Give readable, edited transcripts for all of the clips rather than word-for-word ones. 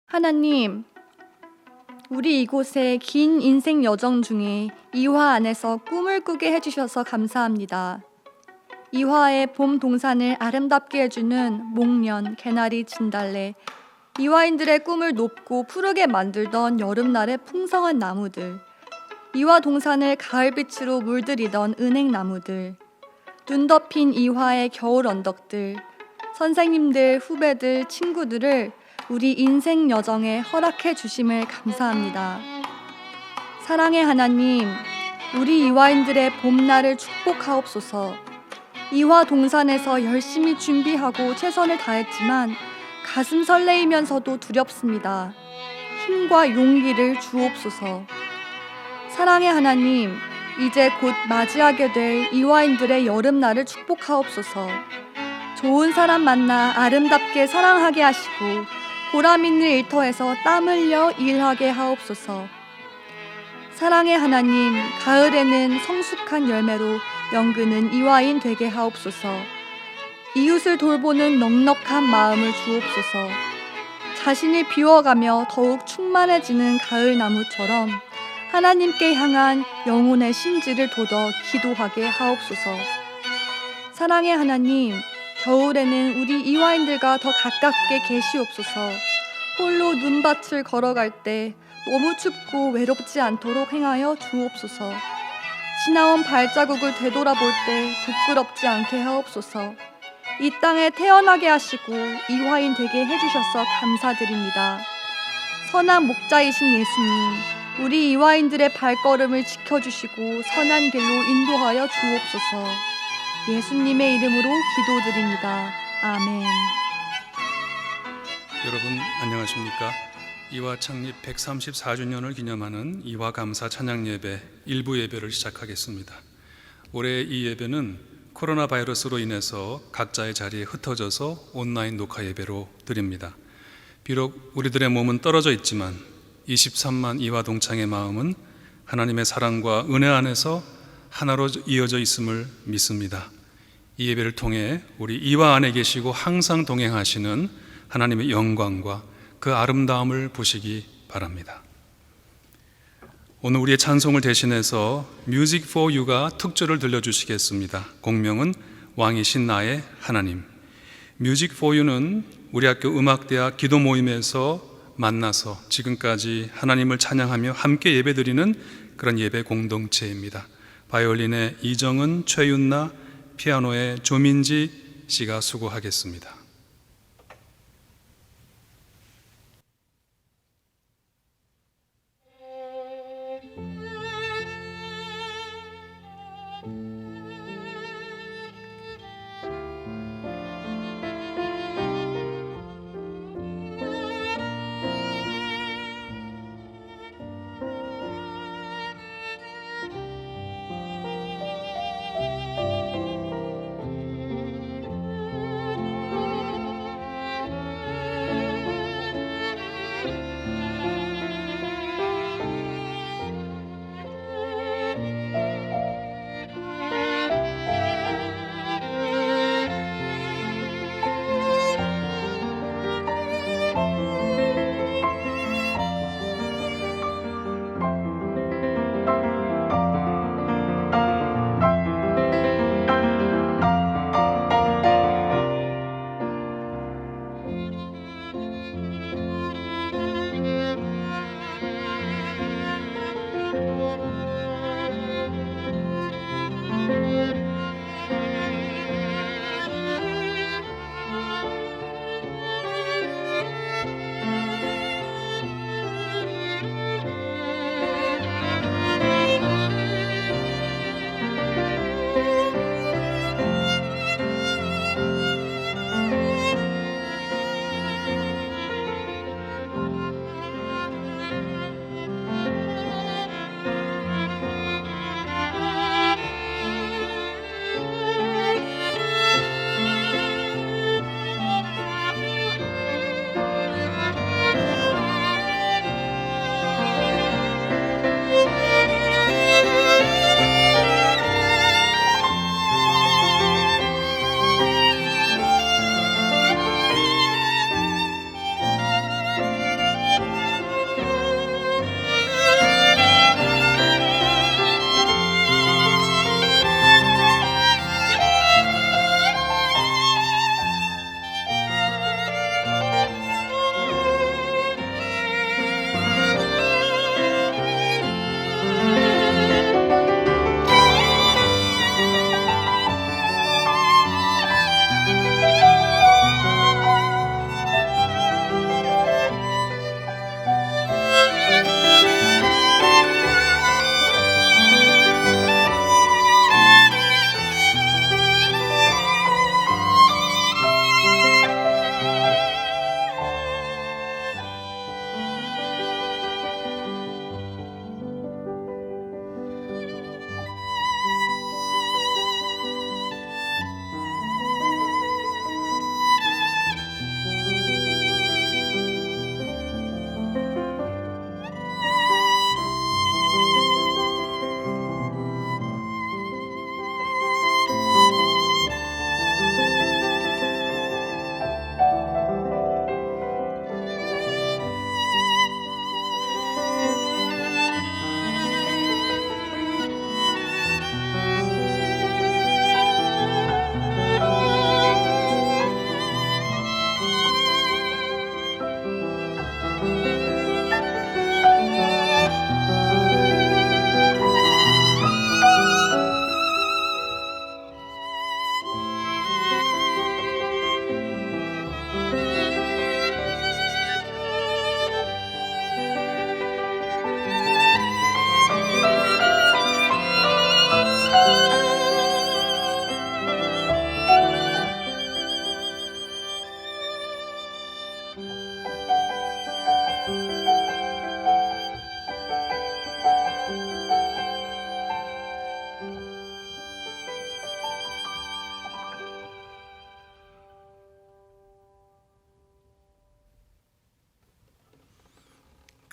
하나님, 우리 이곳의 긴 인생 여정 중에 이화 안에서 꿈을 꾸게 해주셔서 감사합니다. 이화의 봄 동산을 아름답게 해주는 목련, 개나리, 진달래, 이화인들의 꿈을 높고 푸르게 만들던 여름날의 풍성한 나무들, 이화 동산을 가을빛으로 물들이던 은행나무들, 눈 덮인 이화의 겨울 언덕들, 선생님들, 후배들, 친구들을 우리 인생 여정에 허락해 주심을 감사합니다. 사랑의 하나님, 우리 이화인들의 봄날을 축복하옵소서. 이화 동산에서 열심히 준비하고 최선을 다했지만 가슴 설레이면서도 두렵습니다. 힘과 용기를 주옵소서. 사랑의 하나님, 이제 곧 맞이하게 될 이화인들의 여름날을 축복하옵소서. 좋은 사람 만나 아름답게 사랑하게 하시고 보람 있는 일터에서 땀 흘려 일하게 하옵소서. 사랑의 하나님, 가을에는 성숙한 열매로 연근은 이화인 되게 하옵소서. 이웃을 돌보는 넉넉한 마음을 주옵소서. 자신이 비워가며 더욱 충만해지는 가을나무처럼 하나님께 향한 영혼의 심지를 돋워 기도하게 하옵소서. 사랑의 하나님, 겨울에는 우리 이화인들과 더 가깝게 계시옵소서. 홀로 눈밭을 걸어갈 때 너무 춥고 외롭지 않도록 행하여 주옵소서. 지나온 발자국을 되돌아볼 때 부끄럽지 않게 하옵소서. 이 땅에 태어나게 하시고 이화인 되게 해주셔서 감사드립니다. 선한 목자이신 예수님, 우리 이화인들의 발걸음을 지켜주시고 선한 길로 인도하여 주옵소서. 예수님의 이름으로 기도드립니다. 아멘. 여러분 안녕하십니까? 이화 창립 134주년을 기념하는 이화 감사 찬양 예배 일부 예배를 시작하겠습니다. 올해 이 예배는 코로나 바이러스로 인해서 각자의 자리에 흩어져서 온라인 녹화 예배로 드립니다. 비록 우리들의 몸은 떨어져 있지만 23만 이화 동창의 마음은 하나님의 사랑과 은혜 안에서 하나로 이어져 있음을 믿습니다. 이 예배를 통해 우리 이화 안에 계시고 항상 동행하시는 하나님의 영광과 그 아름다움을 보시기 바랍니다. 오늘 우리의 찬송을 대신해서 Music for You가 특조를 들려주시겠습니다. 곡명은 왕이신 나의 하나님. Music for You는 우리 학교 음악대학 기도 모임에서 만나서 지금까지 하나님을 찬양하며 함께 예배드리는 그런 예배 공동체입니다. 바이올린의 이정은, 최윤나, 피아노의 조민지 씨가 수고하겠습니다.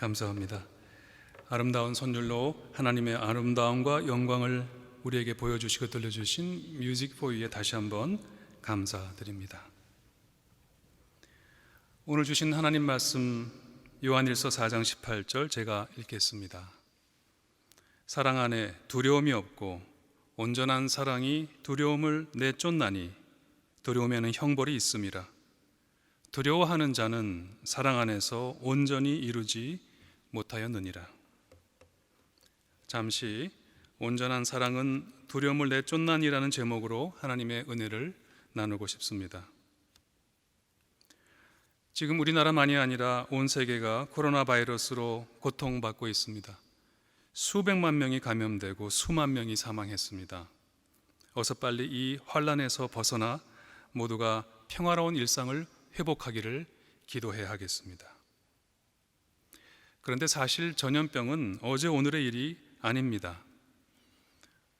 감사합니다. 아름다운 선율로 하나님의 아름다움과 영광을 우리에게 보여주시고 들려주신 뮤직 포 유에 다시 한번 감사드립니다. 오늘 주신 하나님 말씀 요한일서 4장 18절 제가 읽겠습니다. 사랑 안에 두려움이 없고 온전한 사랑이 두려움을 내쫓나니 두려움에는 형벌이 있음이라. 두려워하는 자는 사랑 안에서 온전히 이루지 못하였느니라. 잠시 온전한 사랑은 두려움을 내쫓나니라는 제목으로 하나님의 은혜를 나누고 싶습니다. 지금 우리나라만이 아니라 온 세계가 코로나 바이러스로 고통받고 있습니다. 수백만 명이 감염되고 수만 명이 사망했습니다. 어서 빨리 이 환란에서 벗어나 모두가 평화로운 일상을 회복하기를 기도해야 하겠습니다. 그런데 사실 전염병은 어제 오늘의 일이 아닙니다.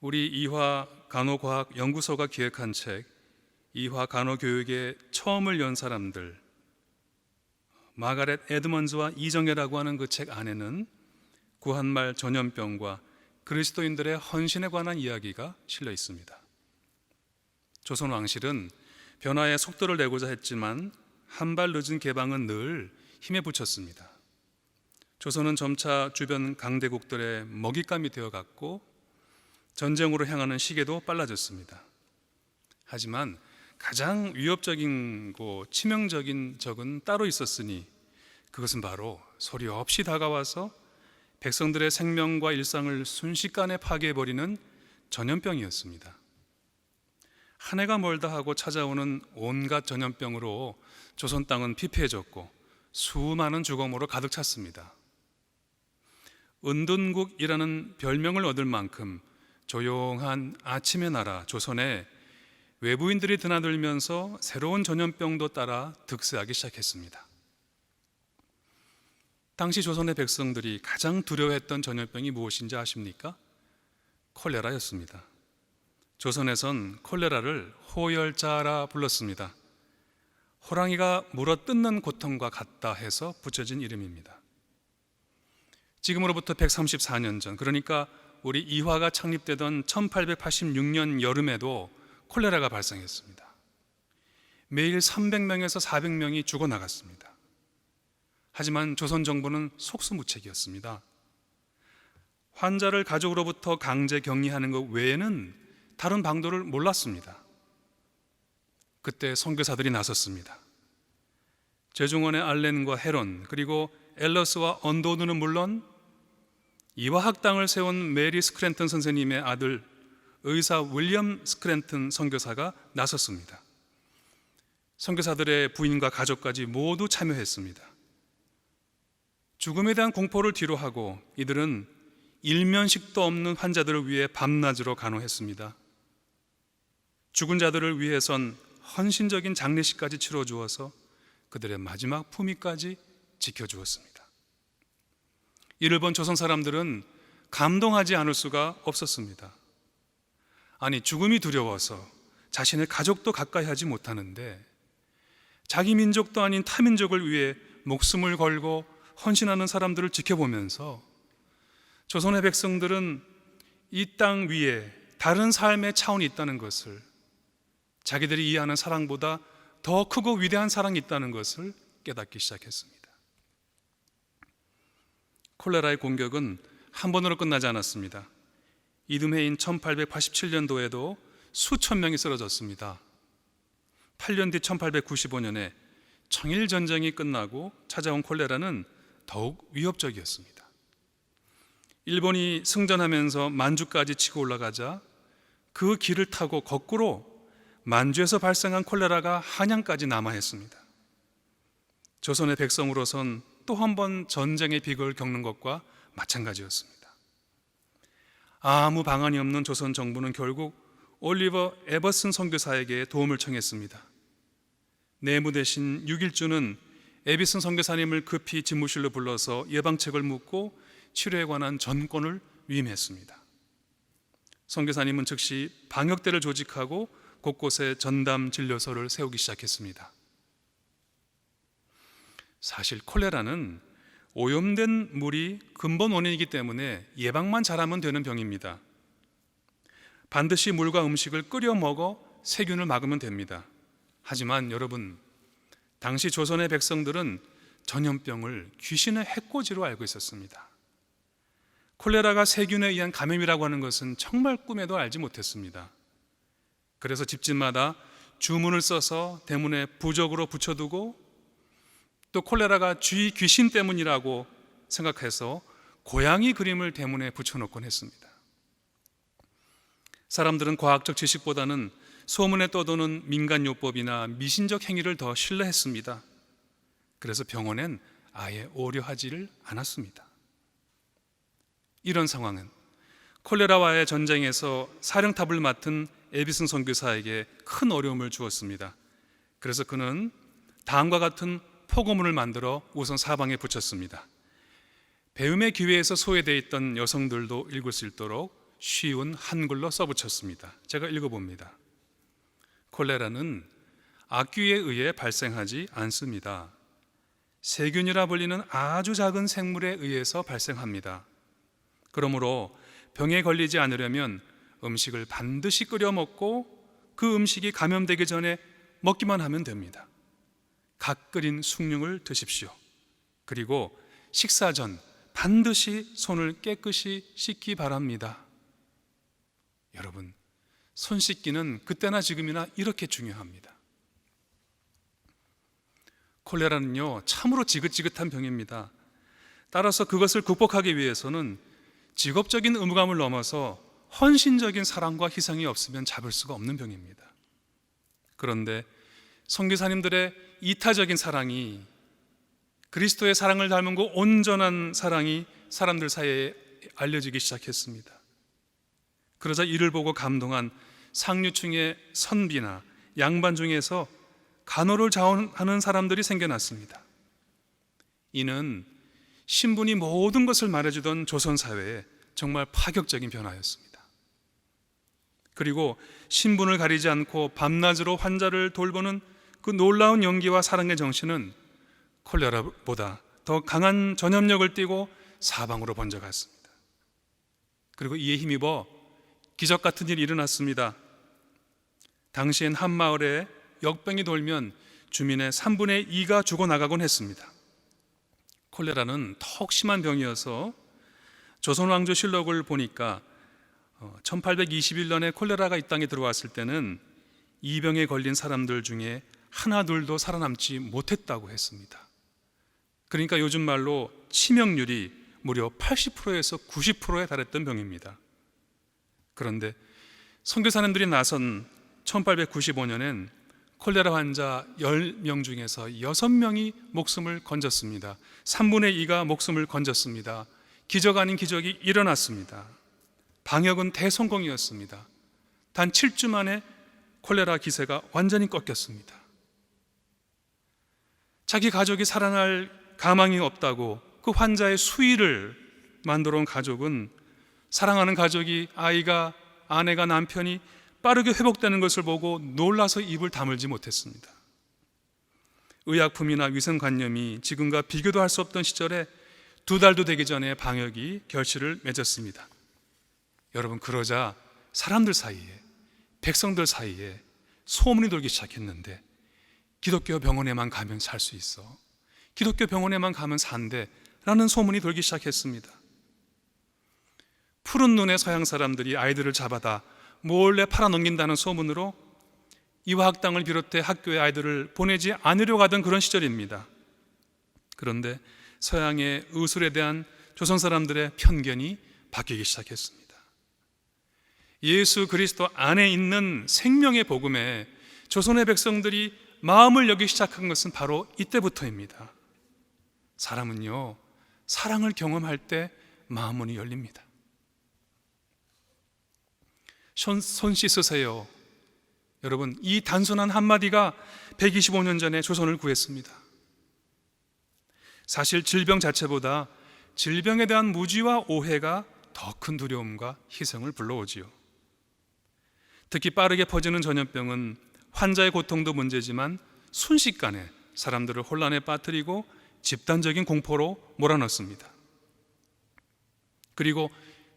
우리 이화 간호과학 연구소가 기획한 책 이화 간호교육의 처음을 연 사람들, 마가렛 에드먼즈와 이정혜라고 하는 그 책 안에는 구한말 전염병과 그리스도인들의 헌신에 관한 이야기가 실려 있습니다. 조선 왕실은 변화의 속도를 내고자 했지만 한 발 늦은 개방은 늘 힘에 부쳤습니다. 조선은 점차 주변 강대국들의 먹잇감이 되어갔고 전쟁으로 향하는 시계도 빨라졌습니다. 하지만 가장 위협적이고 치명적인 적은 따로 있었으니 그것은 바로 소리 없이 다가와서 백성들의 생명과 일상을 순식간에 파괴해버리는 전염병이었습니다. 한 해가 멀다 하고 찾아오는 온갖 전염병으로 조선 땅은 피폐해졌고 수많은 죽음으로 가득 찼습니다. 은둔국이라는 별명을 얻을 만큼 조용한 아침의 나라 조선에 외부인들이 드나들면서 새로운 전염병도 따라 득세하기 시작했습니다. 당시 조선의 백성들이 가장 두려워했던 전염병이 무엇인지 아십니까? 콜레라였습니다. 조선에선 콜레라를 호열자라 불렀습니다. 호랑이가 물어뜯는 고통과 같다 해서 붙여진 이름입니다. 지금으로부터 134년 전, 그러니까 우리 이화가 창립되던 1886년 여름에도 콜레라가 발생했습니다. 매일 300명에서 400명이 죽어나갔습니다. 하지만 조선 정부는 속수무책이었습니다. 환자를 가족으로부터 강제 격리하는 것 외에는 다른 방도를 몰랐습니다. 그때 선교사들이 나섰습니다. 제중원의 알렌과 헤론, 그리고 엘러스와 언도드는 물론 이화학당을 세운 메리 스크랜턴 선생님의 아들 의사 윌리엄 스크랜턴 선교사가 나섰습니다. 선교사들의 부인과 가족까지 모두 참여했습니다. 죽음에 대한 공포를 뒤로하고 이들은 일면식도 없는 환자들을 위해 밤낮으로 간호했습니다. 죽은 자들을 위해선 헌신적인 장례식까지 치러주어서 그들의 마지막 품위까지 지켜주었습니다. 이를 본 조선 사람들은 감동하지 않을 수가 없었습니다. 아니, 죽음이 두려워서 자신의 가족도 가까이 하지 못하는데 자기 민족도 아닌 타민족을 위해 목숨을 걸고 헌신하는 사람들을 지켜보면서 조선의 백성들은 이 땅 위에 다른 삶의 차원이 있다는 것을, 자기들이 이해하는 사랑보다 더 크고 위대한 사랑이 있다는 것을 깨닫기 시작했습니다. 콜레라의 공격은 한 번으로 끝나지 않았습니다. 이듬해인 1887년도에도 수천 명이 쓰러졌습니다. 8년 뒤 1895년에 청일전쟁이 끝나고 찾아온 콜레라는 더욱 위협적이었습니다. 일본이 승전하면서 만주까지 치고 올라가자 그 길을 타고 거꾸로 만주에서 발생한 콜레라가 한양까지 남하했습니다. 조선의 백성으로선 또 한 번 전쟁의 비극을 겪는 것과 마찬가지였습니다. 아무 방안이 없는 조선 정부는 결국 올리버 에버슨 선교사에게 도움을 청했습니다. 내무 대신 6일주는 에비슨 선교사님을 급히 집무실로 불러서 예방책을 묻고 치료에 관한 전권을 위임했습니다. 선교사님은 즉시 방역대를 조직하고 곳곳에 전담 진료소를 세우기 시작했습니다. 사실 콜레라는 오염된 물이 근본 원인이기 때문에 예방만 잘하면 되는 병입니다. 반드시 물과 음식을 끓여 먹어 세균을 막으면 됩니다. 하지만 여러분, 당시 조선의 백성들은 전염병을 귀신의 해코지로 알고 있었습니다. 콜레라가 세균에 의한 감염이라고 하는 것은 정말 꿈에도 알지 못했습니다. 그래서 집집마다 주문을 써서 대문에 부적으로 붙여두고, 또 콜레라가 쥐 귀신 때문이라고 생각해서 고양이 그림을 대문에 붙여놓곤 했습니다. 사람들은 과학적 지식보다는 소문에 떠도는 민간요법이나 미신적 행위를 더 신뢰했습니다. 그래서 병원엔 아예 오려하지를 않았습니다. 이런 상황은 콜레라와의 전쟁에서 사령탑을 맡은 에비슨 선교사에게 큰 어려움을 주었습니다. 그래서 그는 다음과 같은 포고문을 만들어 우선 사방에 붙였습니다. 배움의 기회에서 소외되어 있던 여성들도 읽을 수 있도록 쉬운 한글로 써붙였습니다. 제가 읽어봅니다. 콜레라는 악귀에 의해 발생하지 않습니다. 세균이라 불리는 아주 작은 생물에 의해서 발생합니다. 그러므로 병에 걸리지 않으려면 음식을 반드시 끓여 먹고 그 음식이 감염되기 전에 먹기만 하면 됩니다. 갓 끓인 숭늉을 드십시오. 그리고 식사 전 반드시 손을 깨끗이 씻기 바랍니다. 여러분, 손 씻기는 그때나 지금이나 이렇게 중요합니다. 콜레라는요, 참으로 지긋지긋한 병입니다. 따라서 그것을 극복하기 위해서는 직업적인 의무감을 넘어서 헌신적인 사랑과 희생이 없으면 잡을 수가 없는 병입니다. 그런데 선교사님들의 이타적인 사랑이, 그리스도의 사랑을 닮은 그 온전한 사랑이 사람들 사이에 알려지기 시작했습니다. 그러자 이를 보고 감동한 상류층의 선비나 양반 중에서 간호를 자원하는 사람들이 생겨났습니다. 이는 신분이 모든 것을 말해주던 조선사회에 정말 파격적인 변화였습니다. 그리고 신분을 가리지 않고 밤낮으로 환자를 돌보는 그 놀라운 용기와 사랑의 정신은 콜레라보다 더 강한 전염력을 띠고 사방으로 번져갔습니다. 그리고 이에 힘입어 기적 같은 일이 일어났습니다. 당시엔 한 마을에 역병이 돌면 주민의 3분의 2가 죽어나가곤 했습니다. 콜레라는 턱 심한 병이어서 조선왕조실록을 보니까 1821년에 콜레라가 이 땅에 들어왔을 때는 이 병에 걸린 사람들 중에 하나둘도 살아남지 못했다고 했습니다. 그러니까 요즘 말로 치명률이 무려 80%에서 90%에 달했던 병입니다. 그런데 선교사님들이 나선 1895년엔 콜레라 환자 10명 중에서 6명이 목숨을 건졌습니다. 3분의 2가 목숨을 건졌습니다. 기적 아닌 기적이 일어났습니다. 방역은 대성공이었습니다. 단 7주 만에 콜레라 기세가 완전히 꺾였습니다. 자기 가족이 살아날 가망이 없다고 그 환자의 수위를 만들어 온 가족은 사랑하는 가족이, 아이가, 아내가, 남편이 빠르게 회복되는 것을 보고 놀라서 입을 다물지 못했습니다. 의약품이나 위생관념이 지금과 비교도 할 수 없던 시절에 2달도 되기 전에 방역이 결실을 맺었습니다. 여러분, 그러자 사람들 사이에, 백성들 사이에 소문이 돌기 시작했는데, 기독교 병원에만 가면 살 수 있어, 기독교 병원에만 가면 산대 라는 소문이 돌기 시작했습니다. 푸른 눈의 서양 사람들이 아이들을 잡아다 몰래 팔아넘긴다는 소문으로 이화학당을 비롯해 학교에 아이들을 보내지 않으려고 하던 그런 시절입니다. 그런데 서양의 의술에 대한 조선 사람들의 편견이 바뀌기 시작했습니다. 예수 그리스도 안에 있는 생명의 복음에 조선의 백성들이 마음을 열기 시작한 것은 바로 이때부터입니다. 사람은요, 사랑을 경험할 때 마음문이 열립니다. 손 씻으세요. 여러분, 이 단순한 한마디가 125년 전에 조선을 구했습니다. 사실 질병 자체보다 질병에 대한 무지와 오해가 더 큰 두려움과 희생을 불러오지요. 특히 빠르게 퍼지는 전염병은 환자의 고통도 문제지만 순식간에 사람들을 혼란에 빠뜨리고 집단적인 공포로 몰아넣습니다. 그리고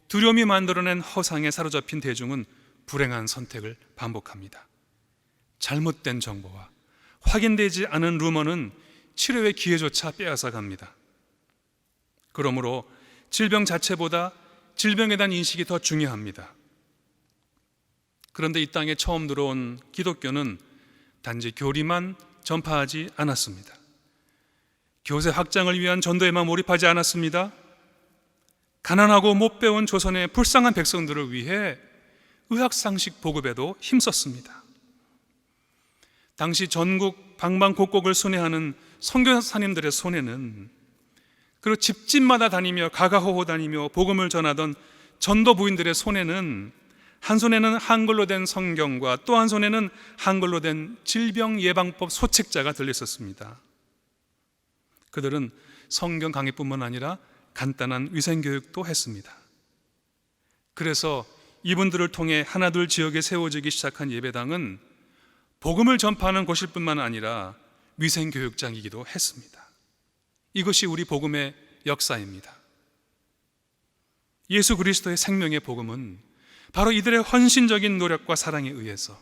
두려움이 만들어낸 허상에 사로잡힌 대중은 불행한 선택을 반복합니다. 잘못된 정보와 확인되지 않은 루머는 치료의 기회조차 빼앗아 갑니다. 그러므로 질병 자체보다 질병에 대한 인식이 더 중요합니다. 그런데 이 땅에 처음 들어온 기독교는 단지 교리만 전파하지 않았습니다. 교세 확장을 위한 전도에만 몰입하지 않았습니다. 가난하고 못 배운 조선의 불쌍한 백성들을 위해 의학상식 보급에도 힘썼습니다. 당시 전국 방방곡곡을 순회하는 선교사님들의 손에는, 그리고 집집마다 다니며 가가호호 다니며 복음을 전하던 전도 부인들의 손에는, 한 손에는 한글로 된 성경과 또 한 손에는 한글로 된 질병 예방법 소책자가 들려있었습니다. 그들은 성경 강의뿐만 아니라 간단한 위생교육도 했습니다. 그래서 이분들을 통해 하나둘 지역에 세워지기 시작한 예배당은 복음을 전파하는 곳일 뿐만 아니라 위생교육장이기도 했습니다. 이것이 우리 복음의 역사입니다. 예수 그리스도의 생명의 복음은 바로 이들의 헌신적인 노력과 사랑에 의해서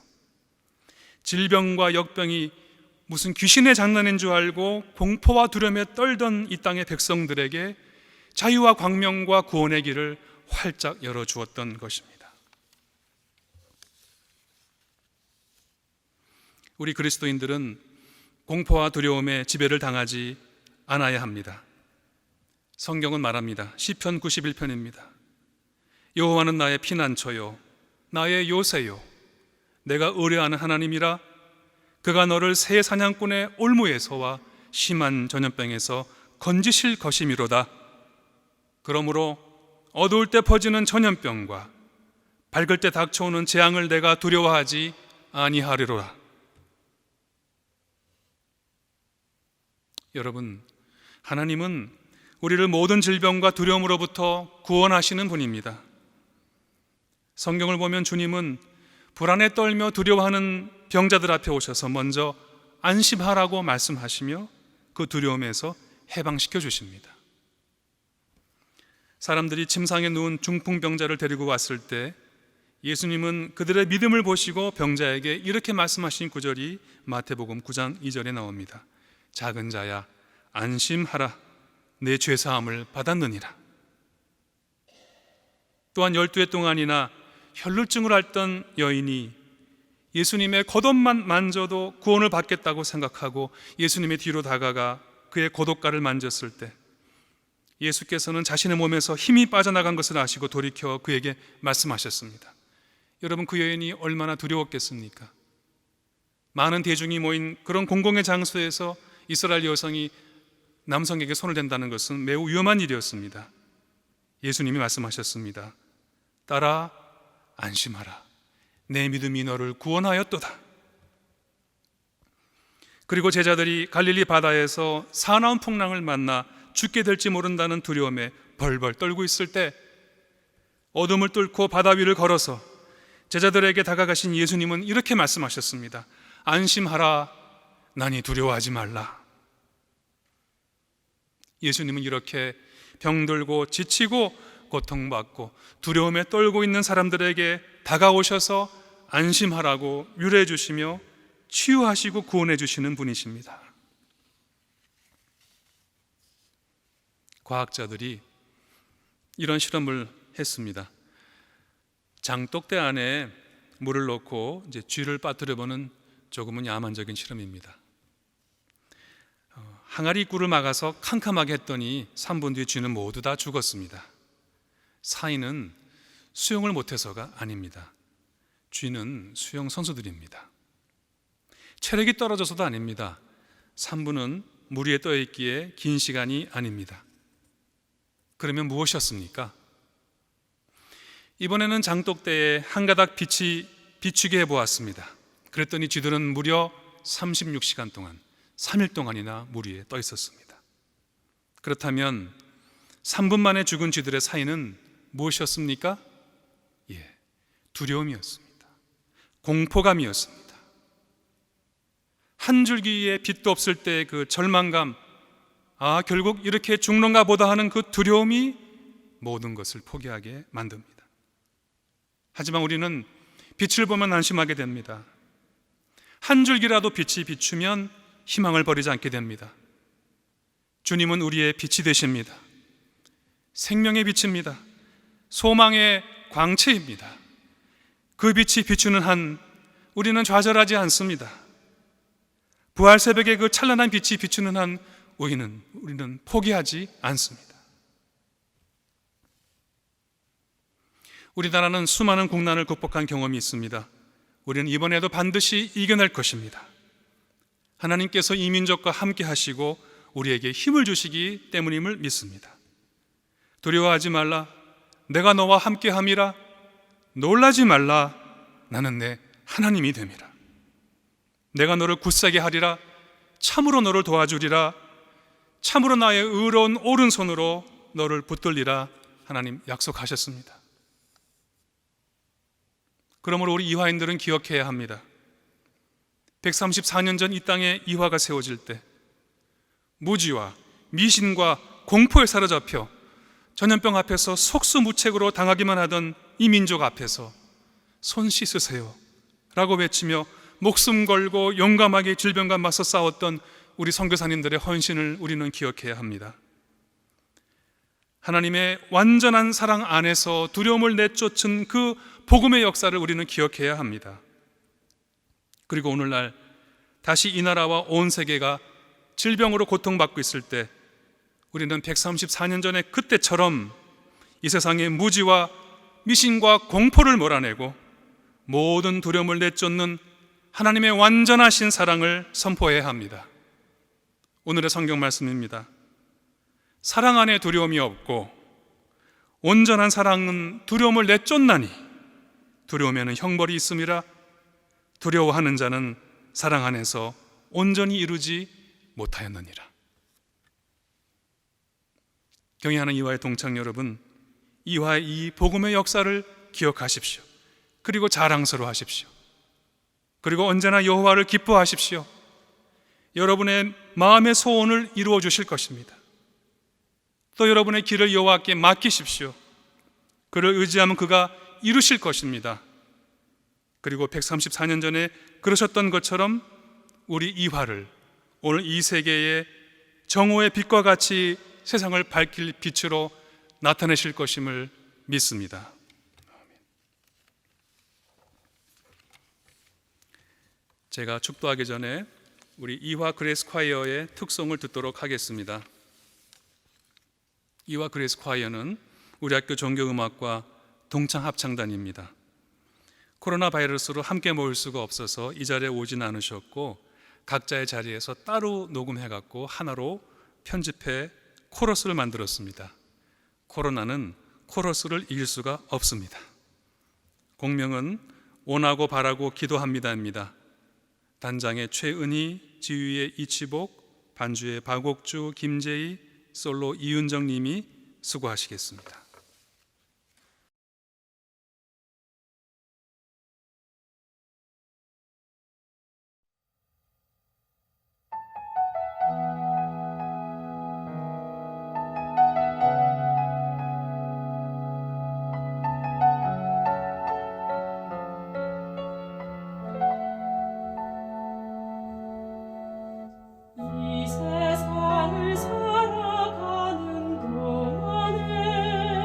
질병과 역병이 무슨 귀신의 장난인 줄 알고 공포와 두려움에 떨던 이 땅의 백성들에게 자유와 광명과 구원의 길을 활짝 열어주었던 것입니다. 우리 그리스도인들은 공포와 두려움에 지배를 당하지 않아야 합니다. 성경은 말합니다. 시편 91편입니다. 여호와는 나의 피난처요 나의 요새요 내가 의뢰하는 하나님이라. 그가 너를 새 사냥꾼의 올무에서와 심한 전염병에서 건지실 것이미로다. 그러므로 어두울 때 퍼지는 전염병과 밝을 때 닥쳐오는 재앙을 내가 두려워하지 아니하리로라. 여러분, 하나님은 우리를 모든 질병과 두려움으로부터 구원하시는 분입니다. 성경을 보면 주님은 불안에 떨며 두려워하는 병자들 앞에 오셔서 먼저 안심하라고 말씀하시며 그 두려움에서 해방시켜 주십니다. 사람들이 침상에 누운 중풍병자를 데리고 왔을 때 예수님은 그들의 믿음을 보시고 병자에게 이렇게 말씀하신 구절이 마태복음 9장 2절에 나옵니다. 작은 자야 안심하라 내 죄사함을 받았느니라. 또한 12해 동안이나 혈루증을 앓던 여인이 예수님의 겉옷만 만져도 구원을 받겠다고 생각하고 예수님의 뒤로 다가가 그의 겉옷가를 만졌을 때 예수께서는 자신의 몸에서 힘이 빠져나간 것을 아시고 돌이켜 그에게 말씀하셨습니다. 여러분, 그 여인이 얼마나 두려웠겠습니까? 많은 대중이 모인 그런 공공의 장소에서 이스라엘 여성이 남성에게 손을 댄다는 것은 매우 위험한 일이었습니다. 예수님이 말씀하셨습니다. 딸아 안심하라 내 믿음이 너를 구원하였도다. 그리고 제자들이 갈릴리 바다에서 사나운 풍랑을 만나 죽게 될지 모른다는 두려움에 벌벌 떨고 있을 때 어둠을 뚫고 바다 위를 걸어서 제자들에게 다가가신 예수님은 이렇게 말씀하셨습니다. 안심하라 나니 두려워하지 말라. 예수님은 이렇게 병들고 지치고 고통받고 두려움에 떨고 있는 사람들에게 다가오셔서 안심하라고 위로해 주시며 치유하시고 구원해 주시는 분이십니다. 과학자들이 이런 실험을 했습니다. 장독대 안에 물을 넣고 쥐를 빠뜨려보는 조금은 야만적인 실험입니다. 항아리 입구를 막아서 캄캄하게 했더니 3분 뒤에 쥐는 모두 다 죽었습니다. 사인은 수영을 못해서가 아닙니다. 쥐는 수영 선수들입니다. 체력이 떨어져서도 아닙니다. 3분은 물 위에 떠 있기에 긴 시간이 아닙니다. 그러면 무엇이었습니까? 이번에는 장독대에 한 가닥 빛이 비추게 해보았습니다. 그랬더니 쥐들은 무려 36시간 동안 3일 동안이나 물 위에 떠 있었습니다. 그렇다면 3분 만에 죽은 쥐들의 사인은 무엇이었습니까? 두려움이었습니다. 공포감이었습니다. 한 줄기의 빛도 없을 때 그 절망감, 결국 이렇게 죽는가 보다 하는 그 두려움이 모든 것을 포기하게 만듭니다. 하지만 우리는 빛을 보면 안심하게 됩니다. 한 줄기라도 빛이 비추면 희망을 버리지 않게 됩니다. 주님은 우리의 빛이 되십니다. 생명의 빛입니다. 소망의 광채입니다. 그 빛이 비추는 한 우리는 좌절하지 않습니다. 부활 새벽에 그 찬란한 빛이 비추는 한 우리는 포기하지 않습니다. 우리나라는 수많은 국난을 극복한 경험이 있습니다. 우리는 이번에도 반드시 이겨낼 것입니다. 하나님께서 이 민족과 함께 하시고 우리에게 힘을 주시기 때문임을 믿습니다. 두려워하지 말라. 내가 너와 함께 함이라. 놀라지 말라. 나는 내 하나님이 됨이라. 내가 너를 굳세게 하리라. 참으로 너를 도와주리라. 참으로 나의 의로운 오른손으로 너를 붙들리라. 하나님 약속하셨습니다. 그러므로 우리 이화인들은 기억해야 합니다. 134년 전 이 땅에 이화가 세워질 때 무지와 미신과 공포에 사로잡혀 전염병 앞에서 속수무책으로 당하기만 하던 이 민족 앞에서 손 씻으세요 라고 외치며 목숨 걸고 용감하게 질병과 맞서 싸웠던 우리 선교사님들의 헌신을 우리는 기억해야 합니다. 하나님의 완전한 사랑 안에서 두려움을 내쫓은 그 복음의 역사를 우리는 기억해야 합니다. 그리고 오늘날 다시 이 나라와 온 세계가 질병으로 고통받고 있을 때 우리는 134년 전에 그때처럼 이 세상의 무지와 미신과 공포를 몰아내고 모든 두려움을 내쫓는 하나님의 완전하신 사랑을 선포해야 합니다. 오늘의 성경 말씀입니다. 사랑 안에 두려움이 없고 온전한 사랑은 두려움을 내쫓나니 두려움에는 형벌이 있음이라. 두려워하는 자는 사랑 안에서 온전히 이루지 못하였느니라. 경애하는 이화의 동창 여러분, 이화의 이 복음의 역사를 기억하십시오. 그리고 자랑스러워하십시오. 그리고 언제나 여호와를 기뻐하십시오. 여러분의 마음의 소원을 이루어 주실 것입니다. 또 여러분의 길을 여호와께 맡기십시오. 그를 의지하면 그가 이루실 것입니다. 그리고 134년 전에 그러셨던 것처럼 우리 이화를 오늘 이 세계의 정오의 빛과 같이 세상을 밝힐 빛으로 나타내실 것임을 믿습니다. 제가 축도하기 전에 우리 이화 그레이스 콰이어의 특송을 듣도록 하겠습니다. 이화 그레이스 콰이어는 우리 학교 종교음악과 동창 합창단입니다. 코로나 바이러스로 함께 모일 수가 없어서 이 자리에 오진 않으셨고 각자의 자리에서 따로 녹음해갖고 하나로 편집해 코러스를 만들었습니다. 코로나는 코러스를 이길 수가 없습니다. 공명은 원하고 바라고 기도합니다입니다. 단장의 최은희, 지휘의 이치복, 반주의 박옥주, 김재희, 솔로 이윤정 님이 수고하시겠습니다. 이 세상을 살아가는 동안에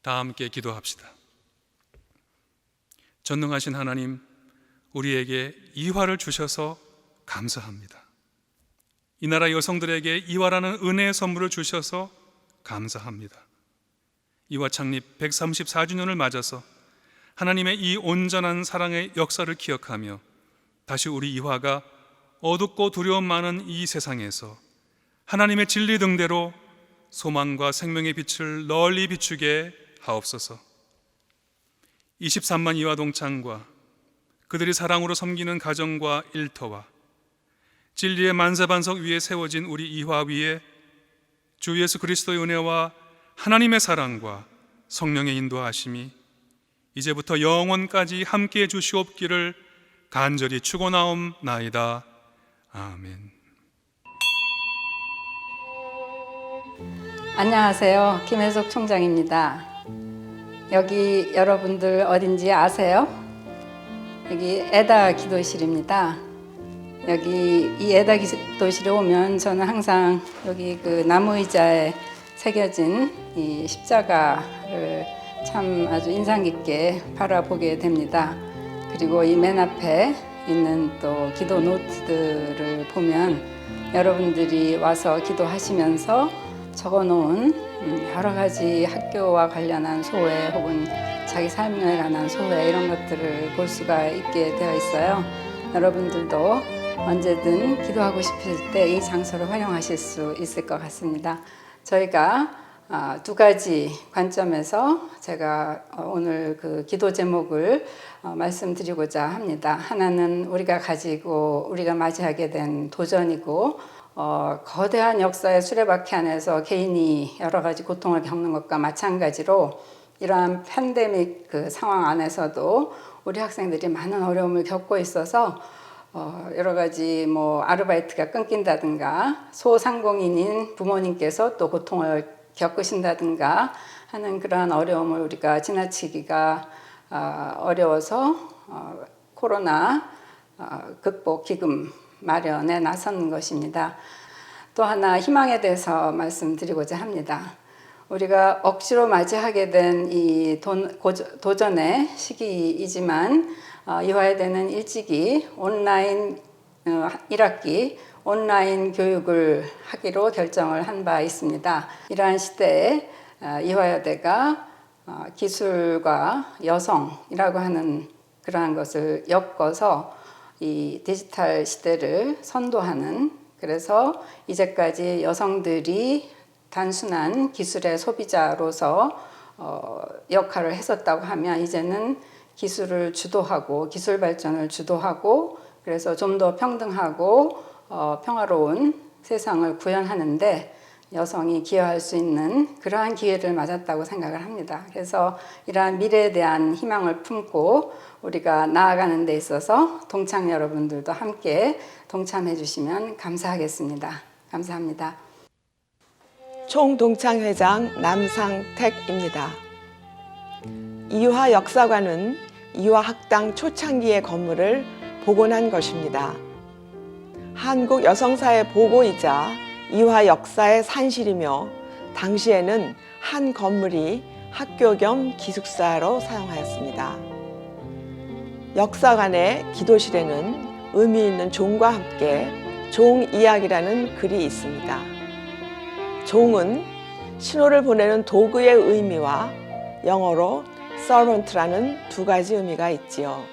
다 함께 기도합시다. 전능하신 하나님, 우리에게 이화를 주셔서 감사합니다. 이 나라 여성들에게 이화라는 은혜의 선물을 주셔서 감사합니다. 이화 창립 134주년을 맞아서 하나님의 이 온전한 사랑의 역사를 기억하며 다시 우리 이화가 어둡고 두려움 많은 이 세상에서 하나님의 진리 등대로 소망과 생명의 빛을 널리 비추게 하옵소서. 23만 이화 동창과 그들이 사랑으로 섬기는 가정과 일터와 진리의 만세반석 위에 세워진 우리 이화 위에 주 예수 그리스도의 은혜와 하나님의 사랑과 성령의 인도하심이 이제부터 영원까지 함께해 주시옵기를 간절히 축원하옵나이다. 아멘. 안녕하세요. 김혜숙 총장입니다. 여기 여러분들 어딘지 아세요? 여기 에다 기도실입니다. 여기 이 에다 기도실에 오면 저는 항상 여기 그 나무 의자에 새겨진 이 십자가를 참 아주 인상 깊게 바라보게 됩니다. 그리고 이 맨 앞에 있는 또 기도 노트들을 보면 여러분들이 와서 기도하시면서 적어놓은 여러 가지 학교와 관련한 소회 혹은 자기 삶에 관한 소회 이런 것들을 볼 수가 있게 되어 있어요. 여러분들도 언제든 기도하고 싶으실 때 이 장소를 활용하실 수 있을 것 같습니다. 저희가 두 가지 관점에서 제가 오늘 그 기도 제목을 말씀드리고자 합니다. 하나는 우리가 맞이하게 된 도전이고 거대한 역사의 수레바퀴 안에서 개인이 여러 가지 고통을 겪는 것과 마찬가지로 이러한 팬데믹 그 상황 안에서도 우리 학생들이 많은 어려움을 겪고 있어서 여러 가지 아르바이트가 끊긴다든가 소상공인인 부모님께서 또 고통을 겪으신다든가 하는 그러한 어려움을 우리가 지나치기가 어려워서 코로나 극복 기금 마련에 나선 것입니다. 또 하나 희망에 대해서 말씀드리고자 합니다. 우리가 억지로 맞이하게 된 이 도전의 시기이지만 이화여대는 일찍이 온라인 1학기 온라인 교육을 하기로 결정을 한 바 있습니다. 이러한 시대에 이화여대가 기술과 여성이라고 하는 그러한 것을 엮어서 이 디지털 시대를 선도하는, 그래서 이제까지 여성들이 단순한 기술의 소비자로서 역할을 했었다고 하면 이제는 기술을 주도하고 기술 발전을 주도하고 그래서 좀 더 평등하고 평화로운 세상을 구현하는데 여성이 기여할 수 있는 그러한 기회를 맞았다고 생각을 합니다. 그래서 이러한 미래에 대한 희망을 품고 우리가 나아가는 데 있어서 동창 여러분들도 함께 동참해 주시면 감사하겠습니다. 감사합니다. 총동창회장 남상택입니다. 이화 역사관은 이화 학당 초창기의 건물을 복원한 것입니다. 한국 여성사의 보고이자 이화 역사의 산실이며 당시에는 한 건물이 학교 겸 기숙사로 사용하였습니다. 역사관의 기도실에는 의미 있는 종과 함께 종이야기라는 글이 있습니다. 종은 신호를 보내는 도구의 의미와 영어로 servant라는 두 가지 의미가 있지요.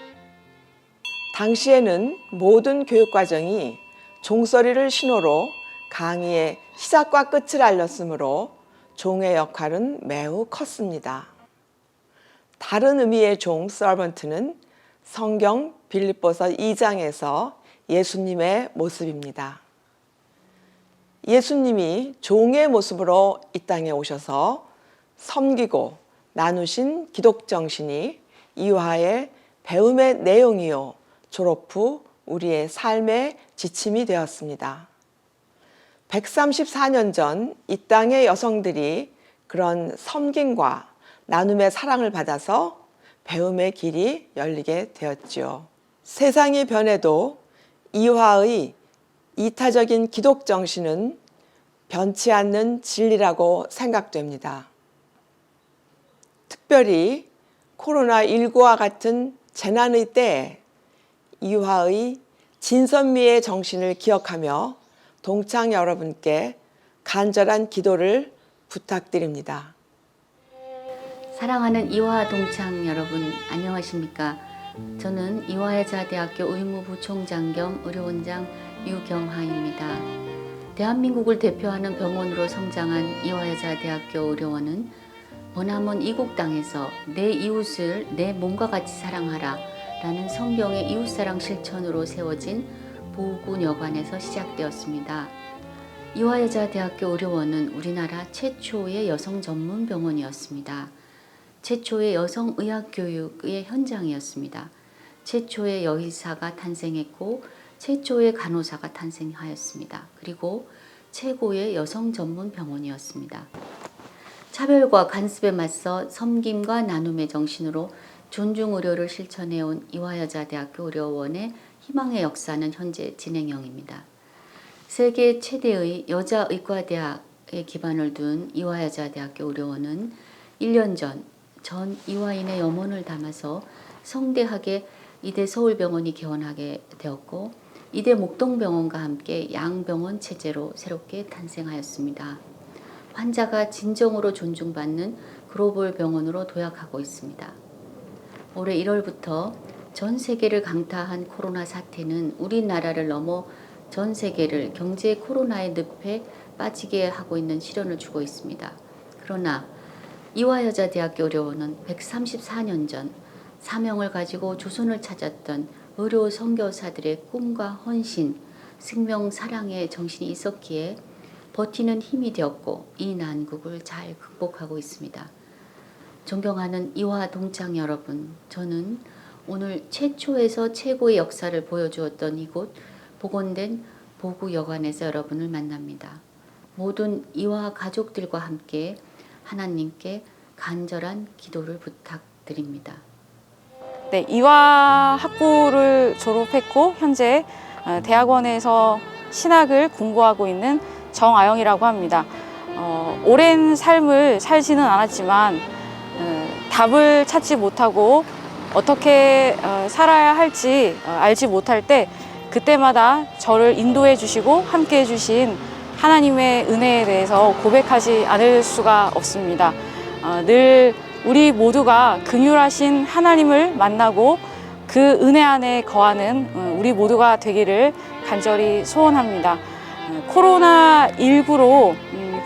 당시에는 모든 교육과정이 종소리를 신호로 강의의 시작과 끝을 알렸으므로 종의 역할은 매우 컸습니다. 다른 의미의 종, servant는 성경 빌립보서 2장에서 예수님의 모습입니다. 예수님이 종의 모습으로 이 땅에 오셔서 섬기고 나누신 기독정신이 이화의 배움의 내용이요 졸업 후 우리의 삶의 지침이 되었습니다. 134년 전 이 땅의 여성들이 그런 섬김과 나눔의 사랑을 받아서 배움의 길이 열리게 되었지요. 세상이 변해도 이화의 이타적인 기독 정신은 변치 않는 진리라고 생각됩니다. 특별히 코로나19와 같은 재난의 때에 이화의 진선미의 정신을 기억하며 동창 여러분께 간절한 기도를 부탁드립니다. 사랑하는 이화 동창 여러분, 안녕하십니까? 저는 이화여자대학교 의무부총장 겸 의료원장 유경하입니다. 대한민국을 대표하는 병원으로 성장한 이화여자대학교 의료원은 머나먼 이국 땅에서 내 이웃을 내 몸과 같이 사랑하라 라는 성경의 이웃사랑 실천으로 세워진 보훈여관에서 시작되었습니다. 이화여자대학교 의료원은 우리나라 최초의 여성 전문 병원이었습니다. 최초의 여성의학교육의 현장이었습니다. 최초의 여의사가 탄생했고 최초의 간호사가 탄생하였습니다. 그리고 최고의 여성 전문 병원이었습니다. 차별과 간섭에 맞서 섬김과 나눔의 정신으로 존중 의료를 실천해온 이화여자대학교 의료원의 희망의 역사는 현재 진행형입니다. 세계 최대의 여자의과대학에 기반을 둔 이화여자대학교 의료원은 1년 전 이화인의 염원을 담아서 성대하게 이대 서울병원이 개원하게 되었고 이대 목동병원과 함께 양병원 체제로 새롭게 탄생하였습니다. 환자가 진정으로 존중받는 글로벌 병원으로 도약하고 있습니다. 올해 1월부터 전 세계를 강타한 코로나 사태는 우리나라를 넘어 전 세계를 경제 코로나의 늪에 빠지게 하고 있는 시련을 주고 있습니다. 그러나 이화여자대학교 의료원은 134년 전 사명을 가지고 조선을 찾았던 의료 선교사들의 꿈과 헌신, 생명 사랑의 정신이 있었기에 버티는 힘이 되었고 이 난국을 잘 극복하고 있습니다. 존경하는 이화 동창 여러분, 저는 오늘 최초에서 최고의 역사를 보여주었던 이곳 복원된 보구여관에서 여러분을 만납니다. 모든 이화 가족들과 함께 하나님께 간절한 기도를 부탁드립니다. 네, 이화 학부를 졸업했고 현재 대학원에서 신학을 공부하고 있는 정아영이라고 합니다. 오랜 삶을 살지는 않았지만 답을 찾지 못하고 어떻게 살아야 할지 알지 못할 때 그때마다 저를 인도해 주시고 함께 해 주신 하나님의 은혜에 대해서 고백하지 않을 수가 없습니다. 늘 우리 모두가 긍휼하신 하나님을 만나고 그 은혜 안에 거하는 우리 모두가 되기를 간절히 소원합니다. 코로나19로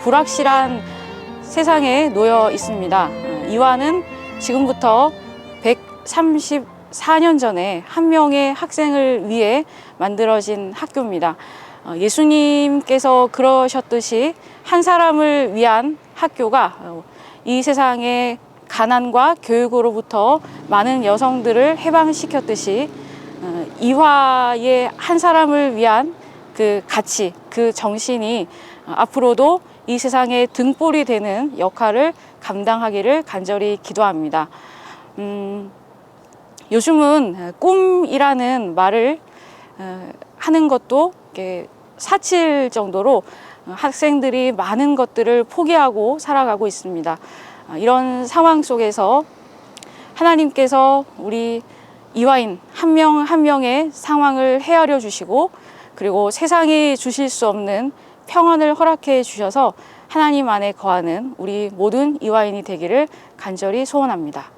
불확실한 세상에 놓여 있습니다. 이화는 지금부터 134년 전에 한 명의 학생을 위해 만들어진 학교입니다. 예수님께서 그러셨듯이 한 사람을 위한 학교가 이 세상의 가난과 교육으로부터 많은 여성들을 해방시켰듯이 이화의 한 사람을 위한 그 가치, 그 정신이 앞으로도 이 세상의 등불이 되는 역할을 감당하기를 간절히 기도합니다. 요즘은 꿈이라는 말을 하는 것도 사칠 정도로 학생들이 많은 것들을 포기하고 살아가고 있습니다. 이런 상황 속에서 하나님께서 우리 이화인 한 명 한 명의 상황을 헤아려 주시고 그리고 세상이 주실 수 없는 평안을 허락해 주셔서 하나님 안에 거하는 우리 모든 이화인이 되기를 간절히 소원합니다.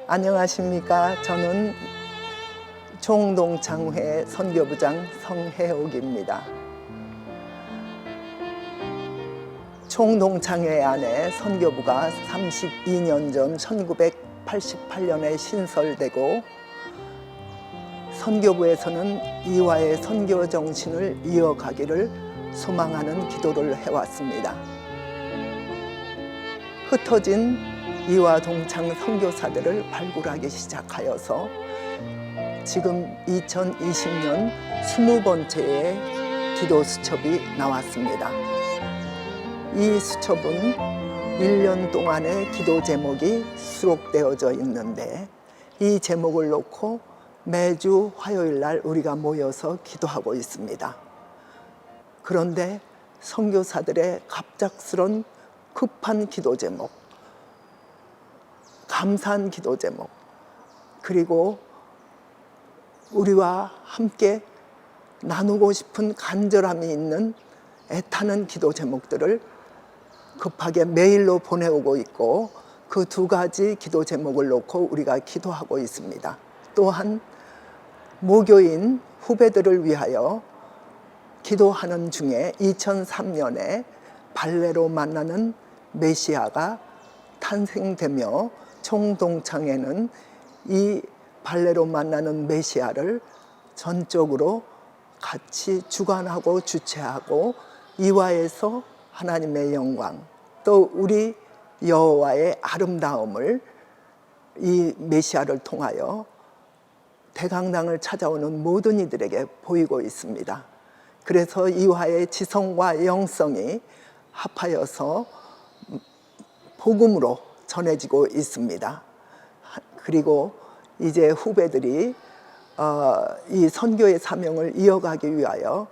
안녕하십니까. 저는 총동창회 선교부장 성혜옥입니다. 총동창회 안에 선교부가 32년 전 1988년에 신설되고 선교부에서는 이화의 선교 정신을 이어가기를 소망하는 기도를 해왔습니다. 흩어진 이화 동창 선교사들을 발굴하기 시작하여서 지금 2020년 20번째의 기도 수첩이 나왔습니다. 이 수첩은 1년 동안의 기도 제목이 수록되어져 있는데 이 제목을 놓고 매주 화요일 날 우리가 모여서 기도하고 있습니다. 그런데 선교사들의 갑작스런 급한 기도 제목, 감사한 기도 제목, 그리고 우리와 함께 나누고 싶은 간절함이 있는 애타는 기도 제목들을 급하게 메일로 보내오고 있고, 그 두 가지 기도 제목을 놓고 우리가 기도하고 있습니다. 또한 모교인 후배들을 위하여 기도하는 중에 2003년에 발레로 만나는 메시아가 탄생되며 총동창회는 이 발레로 만나는 메시아를 전적으로 같이 주관하고 주최하고 이화에서 하나님의 영광, 또 우리 여호와의 아름다움을 이 메시아를 통하여 대강당을 찾아오는 모든 이들에게 보이고 있습니다. 그래서 이화의 지성과 영성이 합하여서 복음으로 전해지고 있습니다. 그리고 이제 후배들이 이 선교의 사명을 이어가기 위하여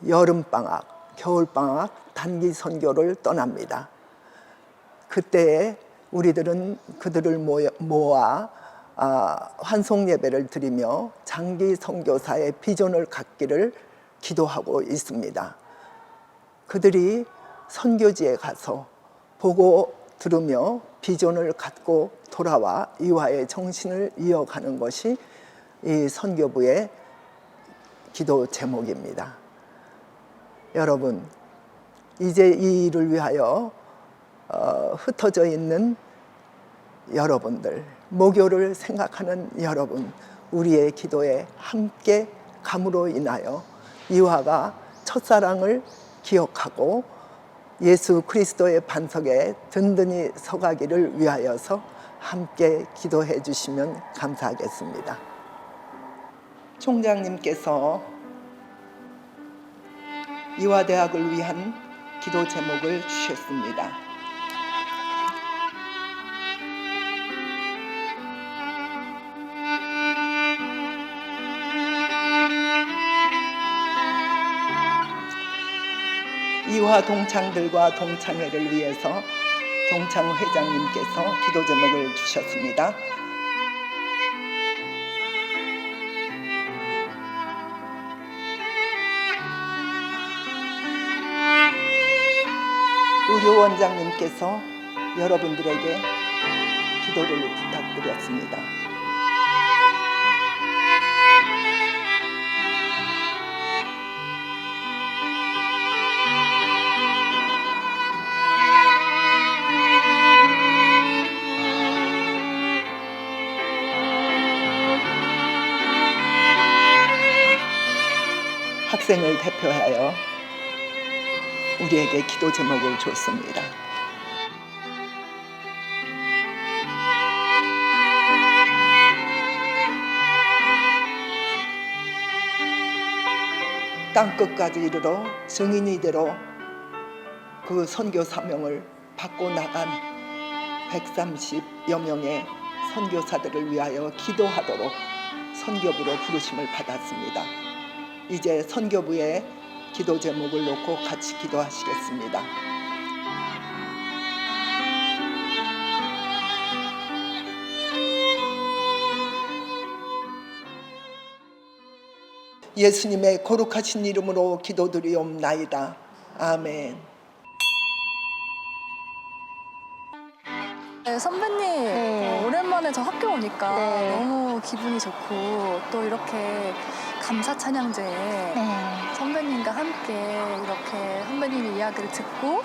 여름방학, 겨울방학 단기 선교를 떠납니다. 그때에 우리들은 그들을 모아 환송 예배를 드리며 장기 선교사의 비전을 갖기를 기도하고 있습니다. 그들이 선교지에 가서 보고 들으며 비전을 갖고 돌아와 이화의 정신을 이어가는 것이 이 선교부의 기도 제목입니다. 여러분, 이제 이 일을 위하여 흩어져 있는 여러분들, 모교를 생각하는 여러분, 우리의 기도에 함께 감으로 인하여 이화가 첫사랑을 기억하고 예수 그리스도의 반석에 든든히 서가기를 위하여서 함께 기도해 주시면 감사하겠습니다. 총장님께서 이화대학을 위한 기도 제목을 주셨습니다. 이화 동창들과 동창회를 위해서 동창 회장님께서 기도 제목을 주셨습니다. 의료 원장님께서 여러분들에게 기도를 부탁드렸습니다. 학생을 대표하여 우리에게 기도 제목을 줬습니다. 땅끝까지 이르러 증인이 되러 그 선교 사명을 받고 나간 130여 명의 선교사들을 위하여 기도하도록 선교부로 부르심을 받았습니다. 이제 선교부의 기도 제목을 놓고 같이 기도하시겠습니다. 예수님의 거룩하신 이름으로 기도드리옵나이다. 아멘. 네, 선배님, 오랜만에 저 학교 오니까 너무 기분이 좋고 또 이렇게 감사 찬양제에 선배님과 함께 이렇게 선배님의 이야기를 듣고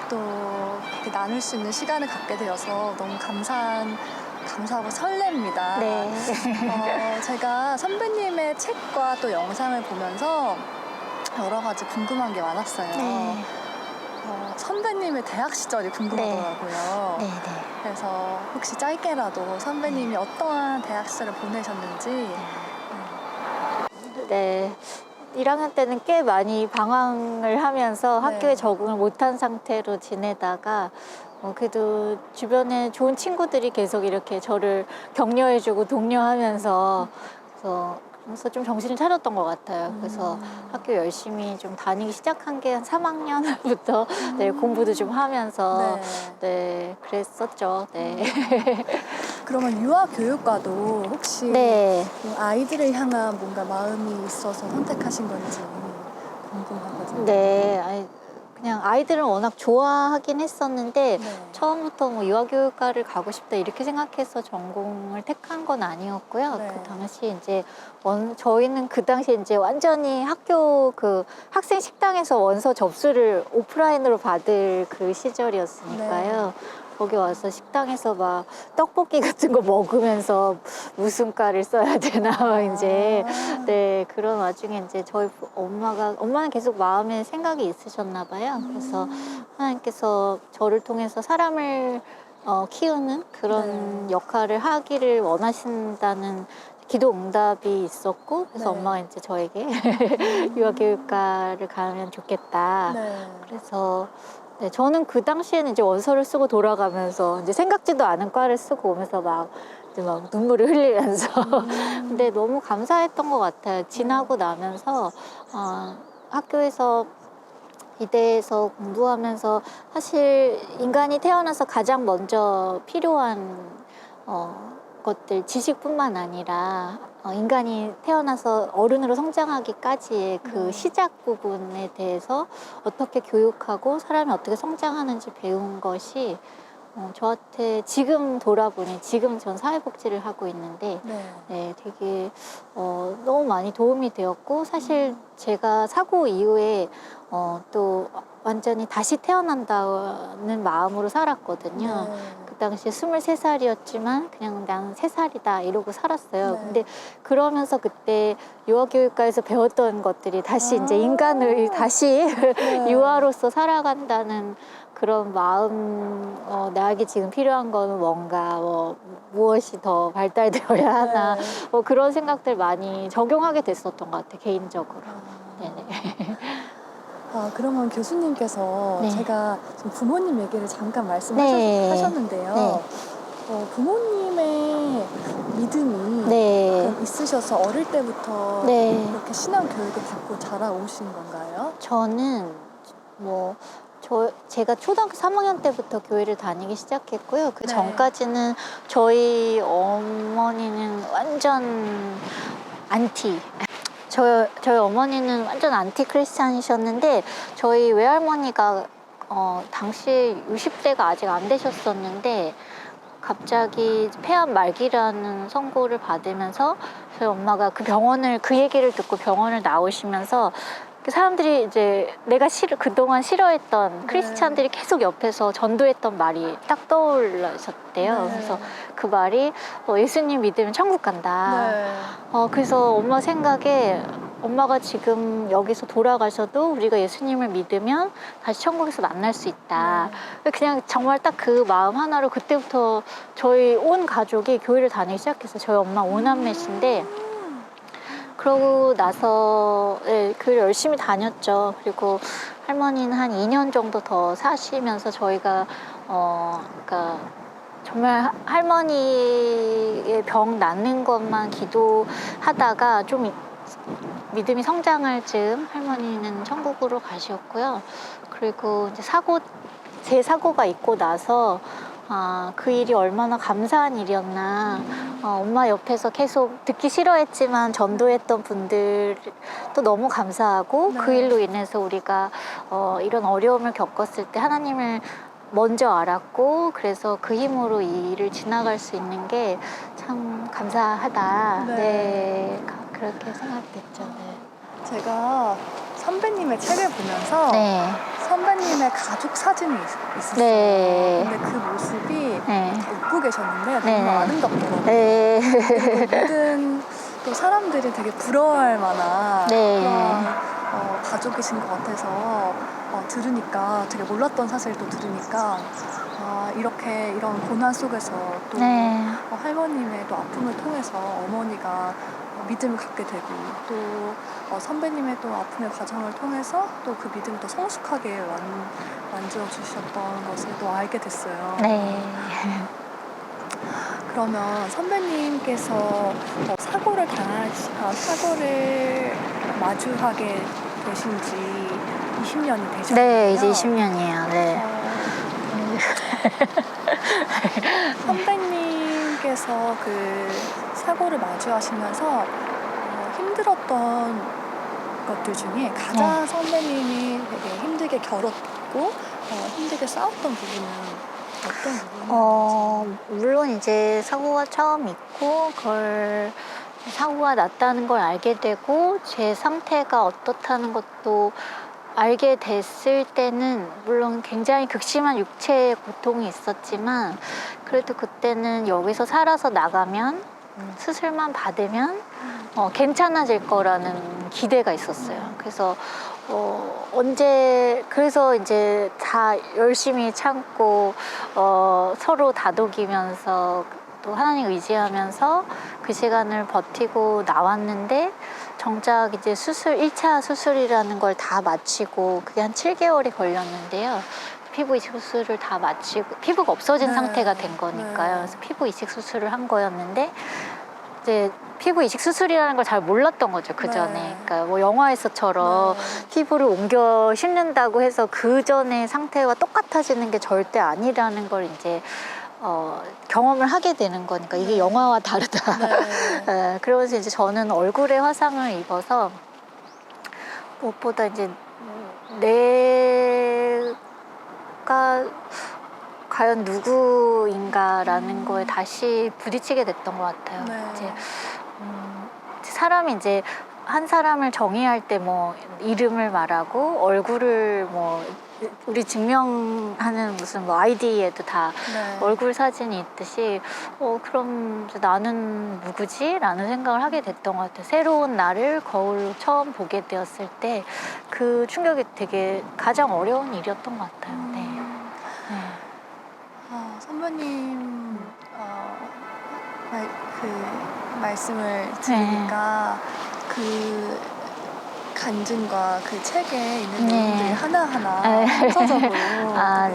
또 이렇게 나눌 수 있는 시간을 갖게 되어서 너무 감사하고 설렙니다. 제가 선배님의 책과 또 영상을 보면서 여러 가지 궁금한 게 많았어요. 선배님의 대학 시절이 궁금하더라고요. 그래서 혹시 짧게라도 선배님이 어떠한 대학 시절을 보내셨는지. 네, 1학년 때는 꽤 많이 방황을 하면서 학교에 적응을 못한 상태로 지내다가 그래도 주변에 좋은 친구들이 계속 이렇게 저를 격려해주고 독려하면서 그래서 그래서 좀 정신을 차렸던 것 같아요. 그래서 학교 열심히 좀 다니기 시작한 게 한 3학년부터 네, 공부도 좀 하면서 네, 그랬었죠. 네. 그러면 유아교육과도 혹시 네. 아이들을 향한 뭔가 마음이 있어서 선택하신 건지 궁금하거든요. 네. 아니, 그냥 아이들은 워낙 좋아하긴 했었는데 네. 처음부터 뭐 유아교육과를 가고 싶다 이렇게 생각해서 전공을 택한 건 아니었고요. 네. 그 당시 이제 저희는 그 당시에 이제 완전히 학교 그 학생 식당에서 원서 접수를 오프라인으로 받을 그 시절이었으니까요. 거기 와서 식당에서 막 떡볶이 같은 거 먹으면서 무슨 과를 써야 되나 이제 네 그런 와중에 이제 저희 엄마는 계속 마음에 생각이 있으셨나 봐요. 그래서 하나님께서 저를 통해서 사람을 키우는 그런 역할을 하기를 원하신다는 기도 응답이 있었고 그래서 엄마가 이제 저에게 유아교육과를 가면 좋겠다. 그래서 네, 저는 그 당시에는 이제 원서를 쓰고 돌아가면서 이제 생각지도 않은 과를 쓰고 오면서 막 눈물을 흘리면서 근데 너무 감사했던 것 같아요. 지나고 나면서 학교에서 이대에서 공부하면서 사실 인간이 태어나서 가장 먼저 필요한 것들 지식뿐만 아니라 인간이 태어나서 어른으로 성장하기까지의 그 시작 부분에 대해서 어떻게 교육하고 사람이 어떻게 성장하는지 배운 것이 저한테 지금 돌아보니 지금 전 사회복지를 하고 있는데 네, 되게 너무 많이 도움이 되었고 사실 제가 사고 이후에 또 완전히 다시 태어난다는 마음으로 살았거든요. 그 당시에 23살이었지만 그냥 난 3살이다 이러고 살았어요. 근데 그러면서 그때 유아교육과에서 배웠던 것들이 다시 이제 인간을 다시 유아로서 살아간다는 그런 마음, 나에게 지금 필요한 거는 뭔가, 무엇이 더 발달되어야 하나, 그런 생각들 많이 적용하게 됐었던 것 같아요, 개인적으로. 네네. 그러면 교수님께서 네. 제가 지금 부모님 얘기를 잠깐 말씀하셨는데요. 부모님의 믿음이 그럼 있으셔서 어릴 때부터 이렇게 신앙 교육을 받고 자라오신 건가요? 저는 제가 초등학교 3학년 때부터 교회를 다니기 시작했고요. 그 전까지는 저희 어머니는 완전 안티. 저희 어머니는 완전 안티 크리스찬이셨는데 저희 외할머니가 당시 60대가 아직 안 되셨었는데 갑자기 폐암 말기라는 선고를 받으면서 저희 엄마가 그 얘기를 듣고 병원을 나오시면서 사람들이 이제 내가 그동안 싫어했던 크리스찬들이 계속 옆에서 전도했던 말이 딱 떠올라셨대요. 그래서 그 말이 예수님 믿으면 천국 간다. 그래서 엄마 생각에 엄마가 지금 여기서 돌아가셔도 우리가 예수님을 믿으면 다시 천국에서 만날 수 있다. 그냥 정말 딱 그 마음 하나로 그때부터 저희 온 가족이 교회를 다니기 시작했어요. 저희 엄마 5남매신데 그러고 나서 교회를 열심히 다녔죠. 그리고 할머니는 한 2년 정도 더 사시면서 저희가 그러니까 정말 할머니의 병 낫는 것만 기도하다가 좀 믿음이 성장할 즈음 할머니는 천국으로 가셨고요. 그리고 이제 제 사고가 있고 나서 그 일이 얼마나 감사한 일이었나. 엄마 옆에서 계속 듣기 싫어했지만 전도했던 분들도 너무 감사하고 그 일로 인해서 우리가 이런 어려움을 겪었을 때 하나님을 먼저 알았고 그래서 그 힘으로 이 일을 지나갈 수 있는 게 참 감사하다. 네. 그렇게 생각됐죠. 제가 선배님의 책을 보면서 선배님의 가족 사진이 있었어요. 근데 그 모습이 웃고 계셨는데 너무 아름답더라고요. 그리고 모든 또 사람들이 되게 부러워할 만한 그런 가족이신 것 같아서 들으니까 되게 몰랐던 사실도 들으니까 이렇게 이런 고난 속에서 또 할머님의 또 아픔을 통해서 어머니가 믿음을 갖게 되고 또 선배님의 또 아픔의 과정을 통해서 또 그 믿음을 더 성숙하게 만들어 주셨던 것을 또 알게 됐어요. 그러면 선배님께서 사고를 마주하게 되신 지 20년이 되셨나요? 네, 이제 20년이에요. 네. 선배님께서 그 사고를 마주하시면서 힘들었던 것들 중에 가장 선배님이 되게 힘들게 겨뤘고 힘들게 싸웠던 부분은 어떤 부분인지? 물론 이제 사고가 처음 있고 그걸 사고가 났다는 걸 알게 되고 제 상태가 어떻다는 것도 알게 됐을 때는 물론 굉장히 극심한 육체의 고통이 있었지만 그래도 그때는 여기서 살아서 나가면 수술만 받으면 괜찮아질 거라는 기대가 있었어요. 그래서 그래서 이제 다 열심히 참고 서로 다독이면서 또 하나님 의지하면서 그 시간을 버티고 나왔는데 정작 이제 1차 수술이라는 걸 다 마치고 그게 한 7개월이 걸렸는데요. 피부 이식 수술을 다 마치고 피부가 없어진 상태가 된 거니까요. 그래서 피부 이식 수술을 한 거였는데 이제 피부 이식 수술이라는 걸 잘 몰랐던 거죠, 그 전에. 그러니까 뭐 영화에서처럼 피부를 옮겨 심는다고 해서 그 전의 상태와 똑같아지는 게 절대 아니라는 걸 이제 경험을 하게 되는 거니까 이게 영화와 다르다. 네, 그러면서 이제 저는 얼굴에 화상을 입어서 무엇보다 이제 내가 과연 누구인가라는 거에 다시 부딪히게 됐던 것 같아요. 이제 사람이 이제 한 사람을 정의할 때 뭐 이름을 말하고 얼굴을 뭐 우리 증명하는 무슨 뭐 아이디에도 다 얼굴 사진이 있듯이 그럼 나는 누구지? 라는 생각을 하게 됐던 것 같아요. 새로운 나를 거울로 처음 보게 되었을 때 그 충격이 되게 가장 어려운 일이었던 것 같아요. 네. 선배님 말씀을 들으니까 그 간증과 그 책에 있는 내용들이 하나하나 순서적으로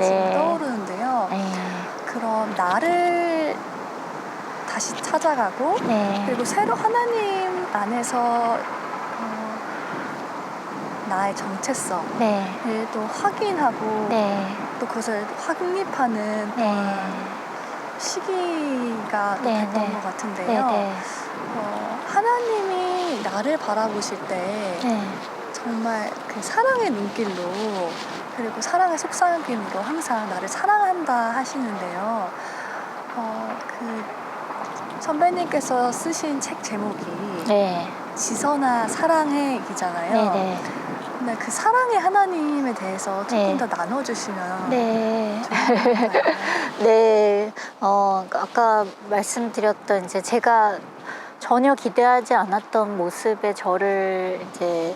지금 떠오르는데요. 그럼 나를 다시 찾아가고 그리고 새로 하나님 안에서 나의 정체성을 또 확인하고 또 그것을 확립하는 시기가 됐던 것 같은데요. 하나님이 나를 바라보실 때 정말 그 사랑의 눈길로 그리고 사랑의 속삭임으로 항상 나를 사랑한다 하시는데요. 그 선배님께서 쓰신 책 제목이 지선아 사랑해이잖아요. 근데 그 사랑의 하나님에 대해서 조금 더 나눠주시면 좋을까요? 아까 말씀드렸던 이제 제가 전혀 기대하지 않았던 모습의 저를 이제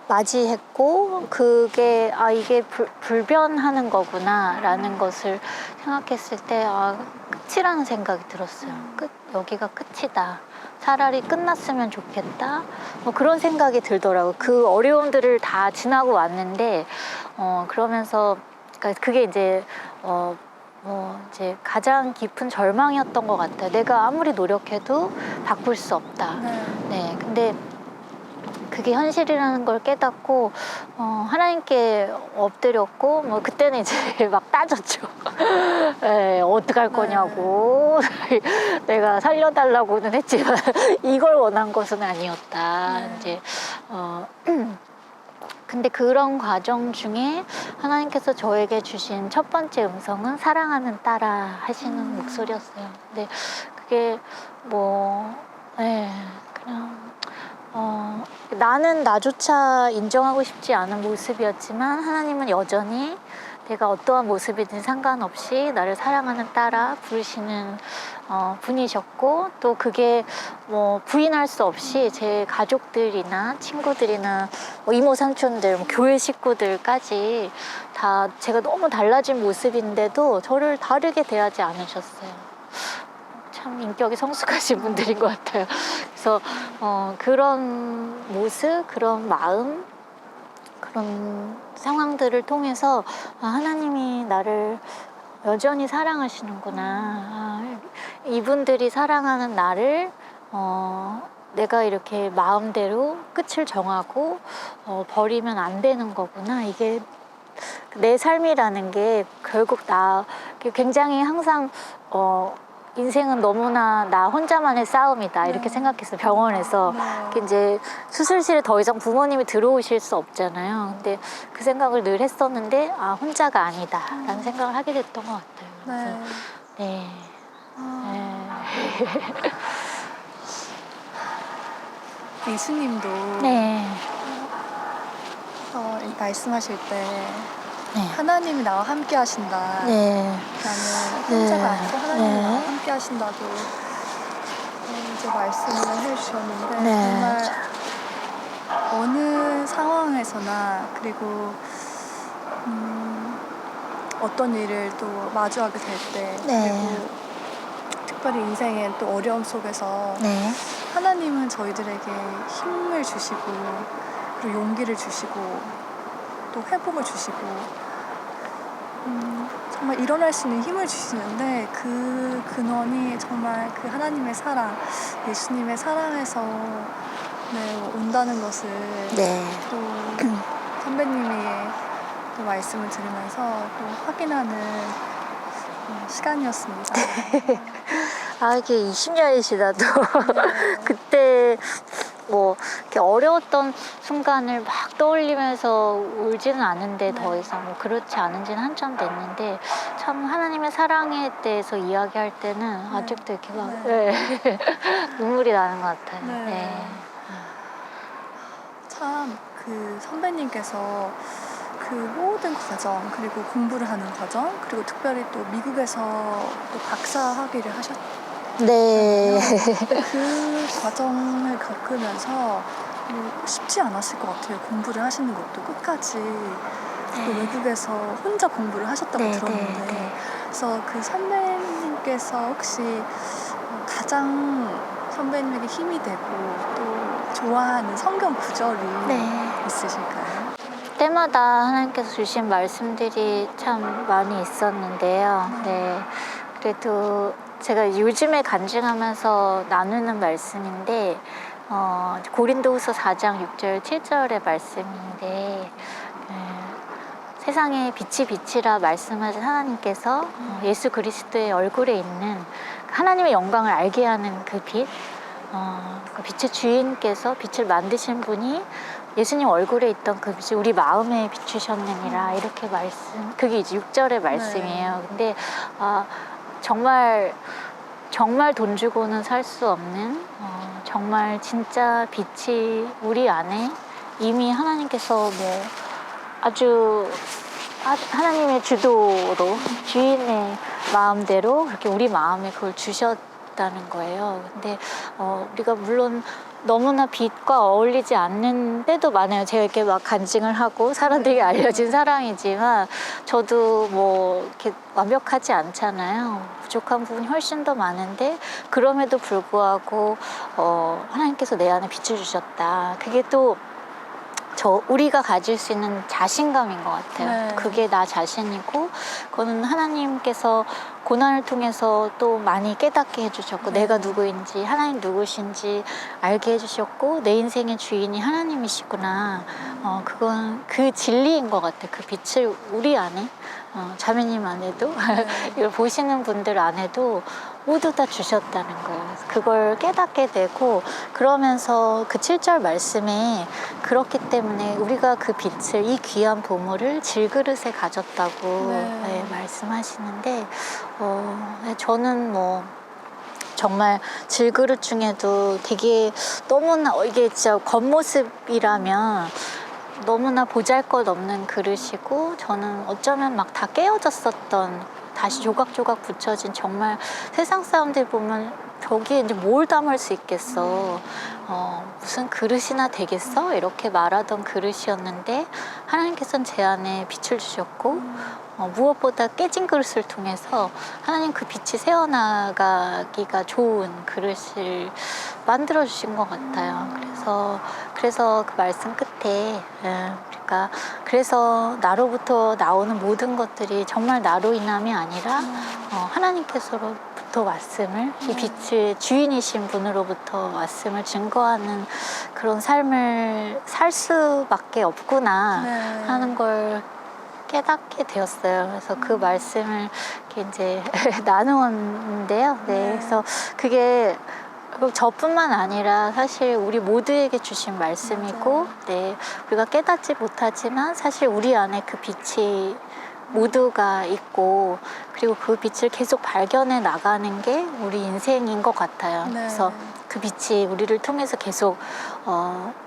맞이했고 그게 이게 불변하는 거구나라는 것을 생각했을 때 끝이라는 생각이 들었어요. 여기가 끝이다. 차라리 끝났으면 좋겠다. 뭐 그런 생각이 들더라고요. 그 어려움들을 다 지나고 왔는데 그러면서 그러니까 그게 이제 이제 가장 깊은 절망이었던 것 같아요. 내가 아무리 노력해도 바꿀 수 없다. 근데 그게 현실이라는 걸 깨닫고 하나님께 엎드렸고 뭐 그때는 이제 막 따졌죠. 어떡할 거냐고. 내가 살려달라고는 했지만 이걸 원한 것은 아니었다. 이제 근데 그런 과정 중에 하나님께서 저에게 주신 첫 번째 음성은 사랑하는 딸아 하시는 목소리였어요. 근데 그게 그냥 나는 나조차 인정하고 싶지 않은 모습이었지만 하나님은 여전히 내가 어떠한 모습이든 상관없이 나를 사랑하는 딸아 부르시는 분이셨고 또 그게 부인할 수 없이 제 가족들이나 친구들이나 이모 삼촌들 교회 식구들까지 다 제가 너무 달라진 모습인데도 저를 다르게 대하지 않으셨어요. 참 인격이 성숙하신 분들인 것 같아요. 그래서 그런 모습, 그런 마음, 그런 상황들을 통해서 하나님이 나를 여전히 사랑하시는구나. 이분들이 사랑하는 나를 내가 이렇게 마음대로 끝을 정하고 버리면 안 되는 거구나. 이게 내 삶이라는 게 결국 나 굉장히 항상 인생은 너무나 나 혼자만의 싸움이다 이렇게 생각했어요. 병원에서 이제 수술실에 더 이상 부모님이 들어오실 수 없잖아요. 근데 그 생각을 늘 했었는데 아 혼자가 아니다라는 생각을 하게 됐던 것 같아요. 그래서 네. 예수님도 네. 말씀하실 때 네. 하나님이 나와 함께 하신다. 네. 나는 혼자가 네. 아니고 하나님이 네. 나와 함께 하신다고 이제 말씀을 해주셨는데 네. 정말 어느 상황에서나 그리고 어떤 일을 또 마주하게 될 때 네. 그리고 특별히 인생의 또 어려움 속에서 네. 하나님은 저희들에게 힘을 주시고 그리고 용기를 주시고 또 회복을 주시고 정말 일어날 수 있는 힘을 주시는데 그 근원이 정말 그 하나님의 사랑, 예수님의 사랑에서 온다는 것을 네. 또 선배님이 또 말씀을 들으면서 또 확인하는 시간이었습니다. 아, 이게 20년이 지나도 그때 뭐 이렇게 어려웠던 순간을 막 떠올리면서 울지는 않은데 더 이상 뭐 그렇지 않은 지는 한참 됐는데 참 하나님의 사랑에 대해서 이야기할 때는 아직도 이렇게 막 눈물이 나는 것 같아요. 네. 참 그 선배님께서 그 모든 과정 그리고 공부를 하는 과정 그리고 특별히 또 미국에서 또 박사 학위를 하셨잖아요. 네. 그 과정을 겪으면서 쉽지 않았을 것 같아요. 공부를 하시는 것도 끝까지 또 외국에서 혼자 공부를 하셨다고 들었는데 그래서 그 선배님께서 혹시 가장 선배님에게 힘이 되고 또 좋아하는 성경 구절이 있으실까요? 때마다 하나님께서 주신 말씀들이 참 많이 있었는데요. 네. 그래도 제가 요즘에 간증하면서 나누는 말씀인데 고린도후서 4장 6절 7절의 말씀인데 세상에 빛이 빛이라 말씀하신 하나님께서 예수 그리스도의 얼굴에 있는 하나님의 영광을 알게 하는 그 빛, 그 빛의 주인께서 빛을 만드신 분이 예수님 얼굴에 있던 그 빛이 우리 마음에 비추셨느니라 이렇게 말씀, 그게 이제 6절의 말씀이에요. 근데 정말 돈 주고는 살 수 없는 정말 진짜 빛이 우리 안에 이미 하나님께서 뭐 아주 하나님의 주도로 주인의 마음대로 그렇게 우리 마음에 그걸 주셨다는 거예요. 근데 우리가 물론 너무나 빛과 어울리지 않는 때도 많아요. 제가 이렇게 막 간증을 하고 사람들에게 알려진 사랑이지만 저도 뭐 이렇게 완벽하지 않잖아요. 부족한 부분이 훨씬 더 많은데 그럼에도 불구하고 하나님께서 내 안에 빛을 주셨다. 그게 또 우리가 가질 수 있는 자신감인 것 같아요. 그게 나 자신이고 그거는 하나님께서 고난을 통해서 또 많이 깨닫게 해주셨고 내가 누구인지 하나님 누구신지 알게 해주셨고 내 인생의 주인이 하나님이시구나. 그건 그 진리인 것 같아요. 그 빛을 우리 안에 자매님 안에도 이걸 보시는 분들 안에도 모두 다 주셨다는 거예요. 그걸 깨닫게 되고 그러면서 그 7절 말씀에 그렇기 때문에 우리가 그 빛을 이 귀한 보물을 질그릇에 가졌다고 말씀하시는데 저는 뭐 정말 질그릇 중에도 되게 너무나 이게 진짜 겉모습이라면 너무나 보잘것없는 그릇이고 저는 어쩌면 막 다 깨어졌었던 다시 조각조각 붙여진 정말 세상 사람들 보면 저기에 이제 뭘 담을 수 있겠어. 무슨 그릇이나 되겠어? 이렇게 말하던 그릇이었는데 하나님께서는 제 안에 빛을 주셨고 무엇보다 깨진 그릇을 통해서 하나님 그 빛이 새어나가기가 좋은 그릇을 만들어 주신 것 같아요. 그래서 그 말씀 끝에 그래서 나로부터 나오는 모든 것들이 정말 나로 인함이 아니라 하나님께서로부터 분으로부터 말씀을 이 빛의 주인이신 분으로부터 말씀을 증거하는 그런 삶을 살 수밖에 없구나 네. 하는 걸 깨닫게 되었어요. 그래서 그 말씀을 이렇게 이제 나누었는데요. 네, 그래서 그게 저뿐만 아니라 사실 우리 모두에게 주신 말씀이고, 네, 우리가 깨닫지 못하지만 사실 우리 안에 그 빛이 모두가 있고, 그리고 그 빛을 계속 발견해 나가는 게 우리 인생인 것 같아요. 네. 그래서 그 빛이 우리를 통해서 계속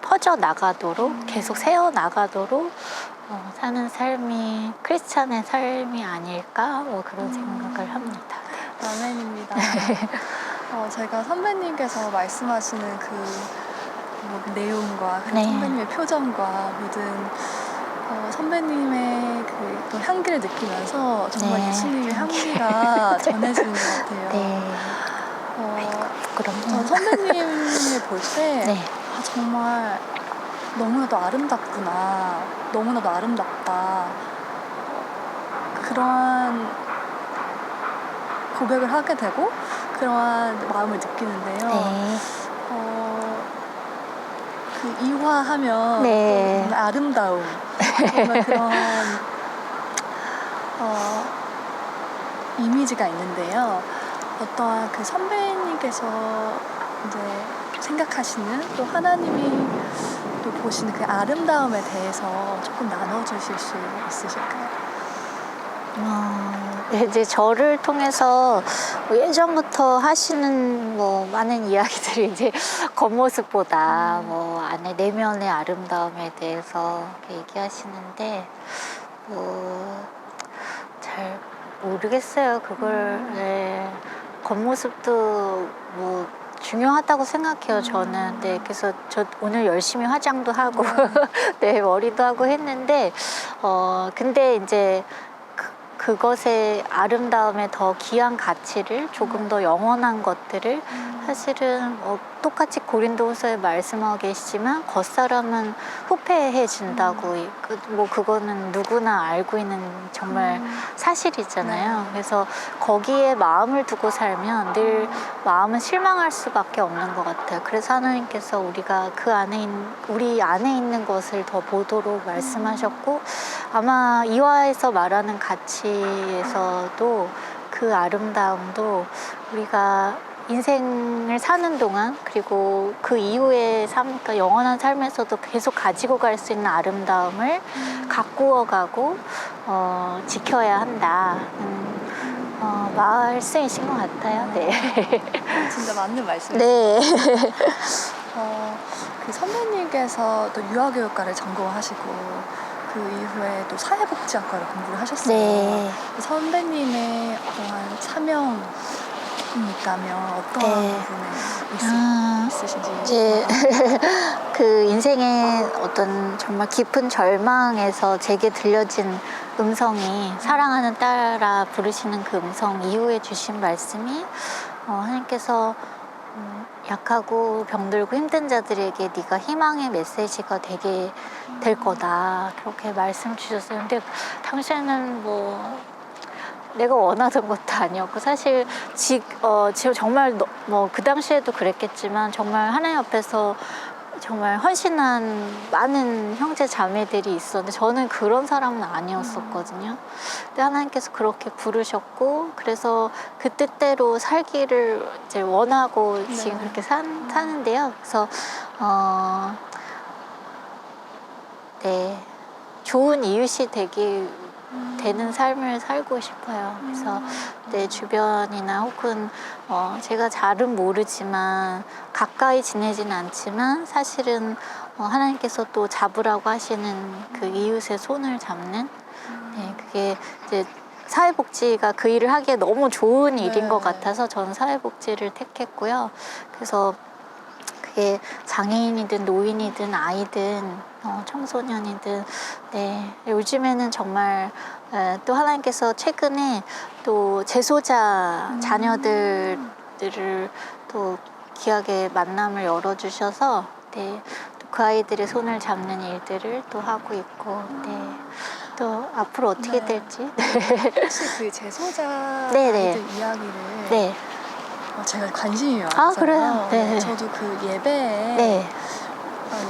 퍼져 나가도록, 계속 새어 나가도록 사는 삶이 크리스찬의 삶이 아닐까, 뭐 그런 생각을 합니다. 아멘입니다. 제가 선배님께서 말씀하시는 뭐 내용과 그 네. 선배님의 표정과 모든 선배님의 또 향기를 느끼면서 정말 네. 예수님의 향기가 전해지는 것 같아요. 네. 전 선배님을 볼 때 네. 정말 너무나도 아름답구나, 너무나도 아름답다, 그러한 고백을 하게 되고 그러한 마음을 느끼는데요. 네. 그 이화하면 네. 정말 아름다움, 정말 그런 이미지가 있는데요. 어떠한 그 선배님께서 이제 생각하시는, 또 하나님이 또 보시는 그 아름다움에 대해서 조금 나눠주실 수 있으실까요? 이제 저를 통해서 예전부터 하시는 뭐 많은 이야기들이 이제 겉모습보다 뭐 안에 내면의 아름다움에 대해서 얘기하시는데 잘 모르겠어요. 그걸 네. 겉모습도 뭐 중요하다고 생각해요. 저는. 네, 그래서 저 오늘 열심히 화장도 하고 네, 머리도 하고 했는데 근데 이제 그것의 아름다움에 더 귀한 가치를, 조금 더 영원한 것들을 사실은 똑같이 고린도후서에 말씀하고 계시지만 겉사람은 후패해진다고 뭐 그거는 누구나 알고 있는 정말 사실이잖아요. 그래서 거기에 마음을 두고 살면 늘 마음은 실망할 수밖에 없는 것 같아요. 그래서 하나님께서 우리가 우리 안에 있는 것을 더 보도록 말씀하셨고, 아마 이화에서 말하는 가치에서도 그 아름다움도 우리가 인생을 사는 동안, 그리고 그 이후의 삶, 그러니까 영원한 삶에서도 계속 가지고 갈 수 있는 아름다움을 가꾸어가고 지켜야 한다. 말씀이신 것 같아요. 네. 진짜 맞는 말씀이세요. 네. 그 선배님께서 또 유아교육과를 전공하시고 그 이후에 또 사회복지학과를 공부를 하셨어요. 네. 선배님의 어떠한 사명이 있다면 어떤 네. 부분에 있으신지. 이제 그 인생의 어떤 정말 깊은 절망에서 제게 들려진 음성이, 사랑하는 딸아 부르시는 그 음성 이후에 주신 말씀이 하나님께서 약하고 병들고 힘든 자들에게 네가 희망의 메시지가 되게 될 거다, 그렇게 말씀 주셨어요. 근데 당시에는 뭐 내가 원하던 것도 아니었고, 사실 지금 정말 뭐 그 당시에도 그랬겠지만 정말 하나님 앞에서 정말 헌신한 많은 형제 자매들이 있었는데 저는 그런 사람은 아니었었거든요. 근데 하나님께서 그렇게 부르셨고, 그래서 그 뜻대로 살기를 이제 원하고 지금 그렇게 사는데요. 그래서 네, 좋은 이웃이 되는 삶을 살고 싶어요. 그래서 내 주변이나 혹은 제가 잘은 모르지만 가까이 지내진 않지만 사실은 하나님께서 또 잡으라고 하시는 그 이웃의 손을 잡는, 네, 그게 이제 사회복지가 그 일을 하기에 너무 좋은 일인 것 같아서 저는 사회복지를 택했고요. 그래서 그게 장애인이든 노인이든 아이든 청소년이든, 네, 요즘에는 정말 또 하나님께서 최근에 또 재소자 자녀들을 또 귀하게 만남을 열어주셔서, 네, 또 그 아이들의 손을 잡는 일들을 또 하고 있고, 네, 또 앞으로 어떻게 될지. 혹시 그 재소자 네네. 아이들 이야기를 네. 제가 관심이 많아서요. 아, 그래요? 네. 저도 그 예배에 네.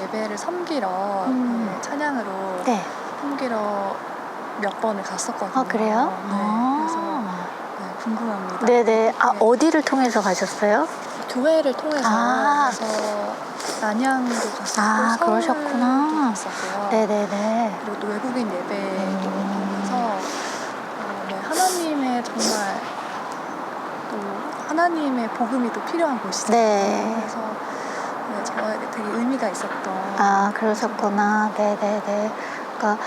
예배를 섬기러 그 찬양으로 네. 섬기러 몇 번을 갔었거든요. 아, 그래요? 네. 그래서 궁금합니다. 네네. 아, 네. 어디를 통해서 가셨어요? 교회를 통해서 아. 그래서 난양도 갔었고 아, 서울도 그러셨구나. 갔었고요. 네네네. 그리고 또 외국인 예배도 가서 네, 하나님의 정말 또 하나님의 복음이 또 필요한 곳이잖아요. 네. 그래서 저에게 되게 의미가 있었던. 아, 그러셨구나. 네네네. 그러니까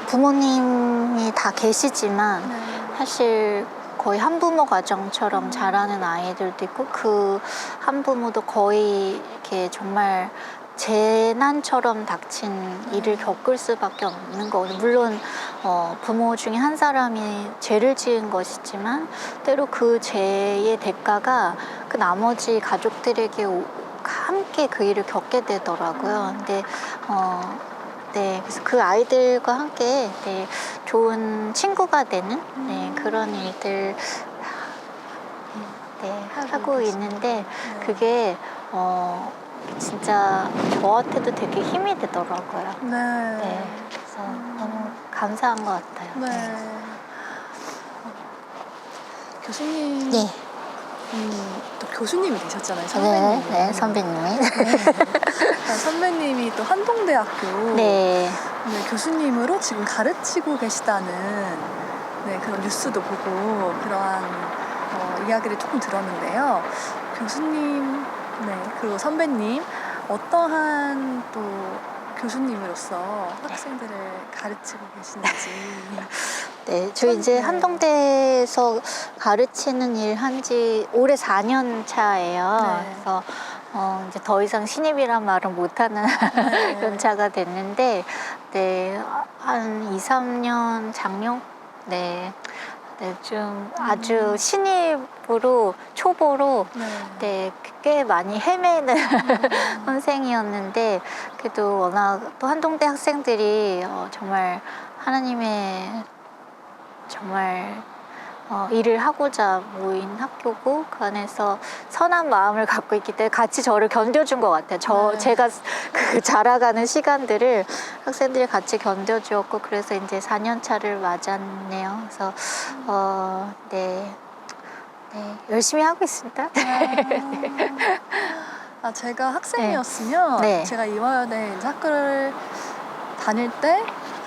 부모님이 다 계시지만 네. 사실 거의 한부모 가정처럼 자라는 아이들도 있고 그 한부모도 거의 이렇게 정말 재난처럼 닥친 일을 겪을 수밖에 없는 거거든요. 물론 부모 중에 한 사람이 죄를 지은 것이지만 때로 그 죄의 대가가 그 나머지 가족들에게 함께 그 일을 겪게 되더라고요. 근데 네, 그래서 그 아이들과 함께 네, 좋은 친구가 되는 그런 일들 네, 하고 있는데 그게 진짜 저한테도 되게 힘이 되더라고요. 네. 네, 그래서 너무 감사한 것 같아요. 네. 교수님. 네. 또 교수님이 되셨잖아요. 네, 선배님이. 네, 선배님이. 선배님이 또 한동대학교 네. 교수님으로 지금 가르치고 계시다는 그런 뉴스도 보고 그러한 이야기를 조금 들었는데요. 교수님, 그리고 선배님 어떠한 또 교수님으로서 학생들을 가르치고 계시는지. 네, 저 이제 한동대에서 가르치는 일 한지 올해 4년 차예요. 네. 그래서 이제 더 이상 신입이란 말은 못하는 연차가 됐는데, 네, 한 2, 3년 작년, 네, 좀 아주 신입으로 초보로 네, 꽤 많이 헤매는 선생이었는데 그래도 워낙 또 한동대 학생들이 정말 하나님의 정말 일을 하고자 모인 학교고 그 안에서 선한 마음을 갖고 있기 때문에 같이 저를 견뎌준 것 같아요. 제가 그 자라가는 시간들을 학생들이 같이 견뎌주었고 그래서 이제 4년 차를 맞았네요. 그래서 네, 열심히 하고 있습니다. 제가 학생이었으면 네. 제가 이화여대 학교를 다닐 때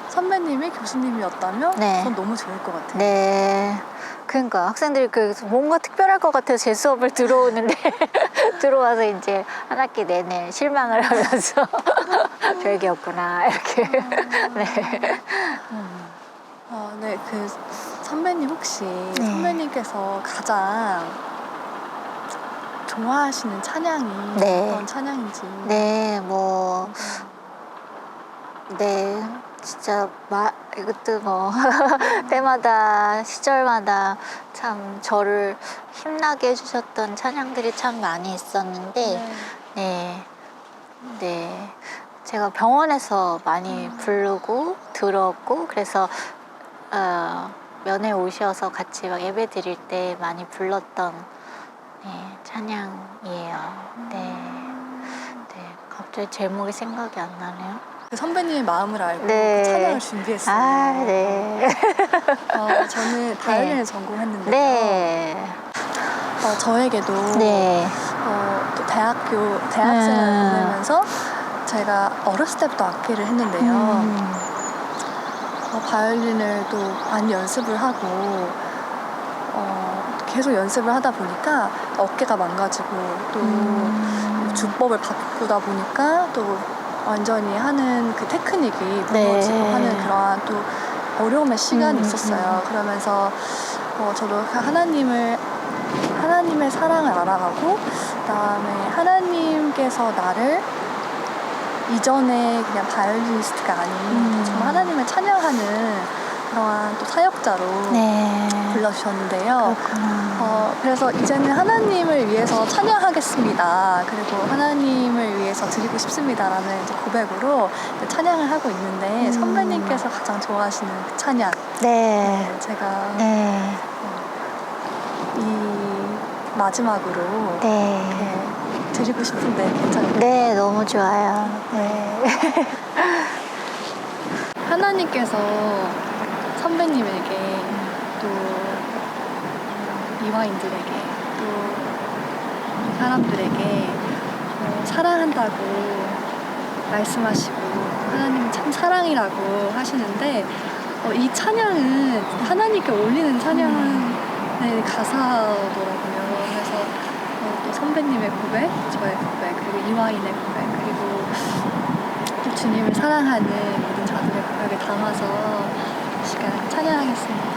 선배님이 교수님이었다면 네. 전 너무 좋을 것 같아요. 네. 그러니까 학생들이 뭔가 특별할 것 같아서 제 수업을 들어오는데 들어와서 이제 한 학기 내내 실망을 하면서 별게 없구나 이렇게. 네. 네, 그 선배님 혹시 선배님께서 가장 좋아하시는 찬양이 어떤 찬양인지. 네, 네, 진짜 이것도 때마다 시절마다 참 저를 힘나게 해주셨던 찬양들이 참 많이 있었는데, 네, 제가 병원에서 많이 부르고 들었고 그래서 면회 오셔서 같이 막 예배 드릴 때 많이 불렀던 찬양이에요. 네, 갑자기 제목이 생각이 안 나네요. 그 선배님의 마음을 알고 그 찬양을 준비했어요. 아, 네. 저는 바이올린을 전공했는데요. 네. 저에게도 또 대학생을 보내면서 제가 어렸을 때부터 악기를 했는데요. 바이올린을 또 많이 연습을 하고 계속 연습을 하다 보니까 어깨가 망가지고 또 주법을 바꾸다 보니까 또 완전히 하는 그 테크닉이 무너지고 하는 그러한 또 어려움의 시간이 있었어요. 그러면서 저도 하나님의 사랑을 알아가고 그다음에 하나님께서 나를 이전에 그냥 바이올리니스트가 아닌 정말 하나님을 찬양하는 그러한 또 사역자로 불러주셨는데요. 그래서 이제는 하나님을 위해서 찬양하겠습니다. 그리고 하나님을 위해서 드리고 싶습니다라는 이제 고백으로 이제 찬양을 하고 있는데 선배님께서 가장 좋아하시는 그 찬양. 제가 이 마지막으로 네. 이렇게 드리고 싶은데 괜찮을까요? 네, 너무 좋아요. 네. 하나님께서 선배님에게 또 이화인들에게 또 사람들에게 사랑한다고 말씀하시고 하나님은 참 사랑이라고 하시는데 이 찬양은 하나님께 올리는 찬양의 가사더라고요. 그래서 또 선배님의 고백, 저의 고백, 그리고 이화인의 고백, 그리고 또 주님을 사랑하는 모든 자들의 고백을 담아서 이 시간 찬양하겠습니다.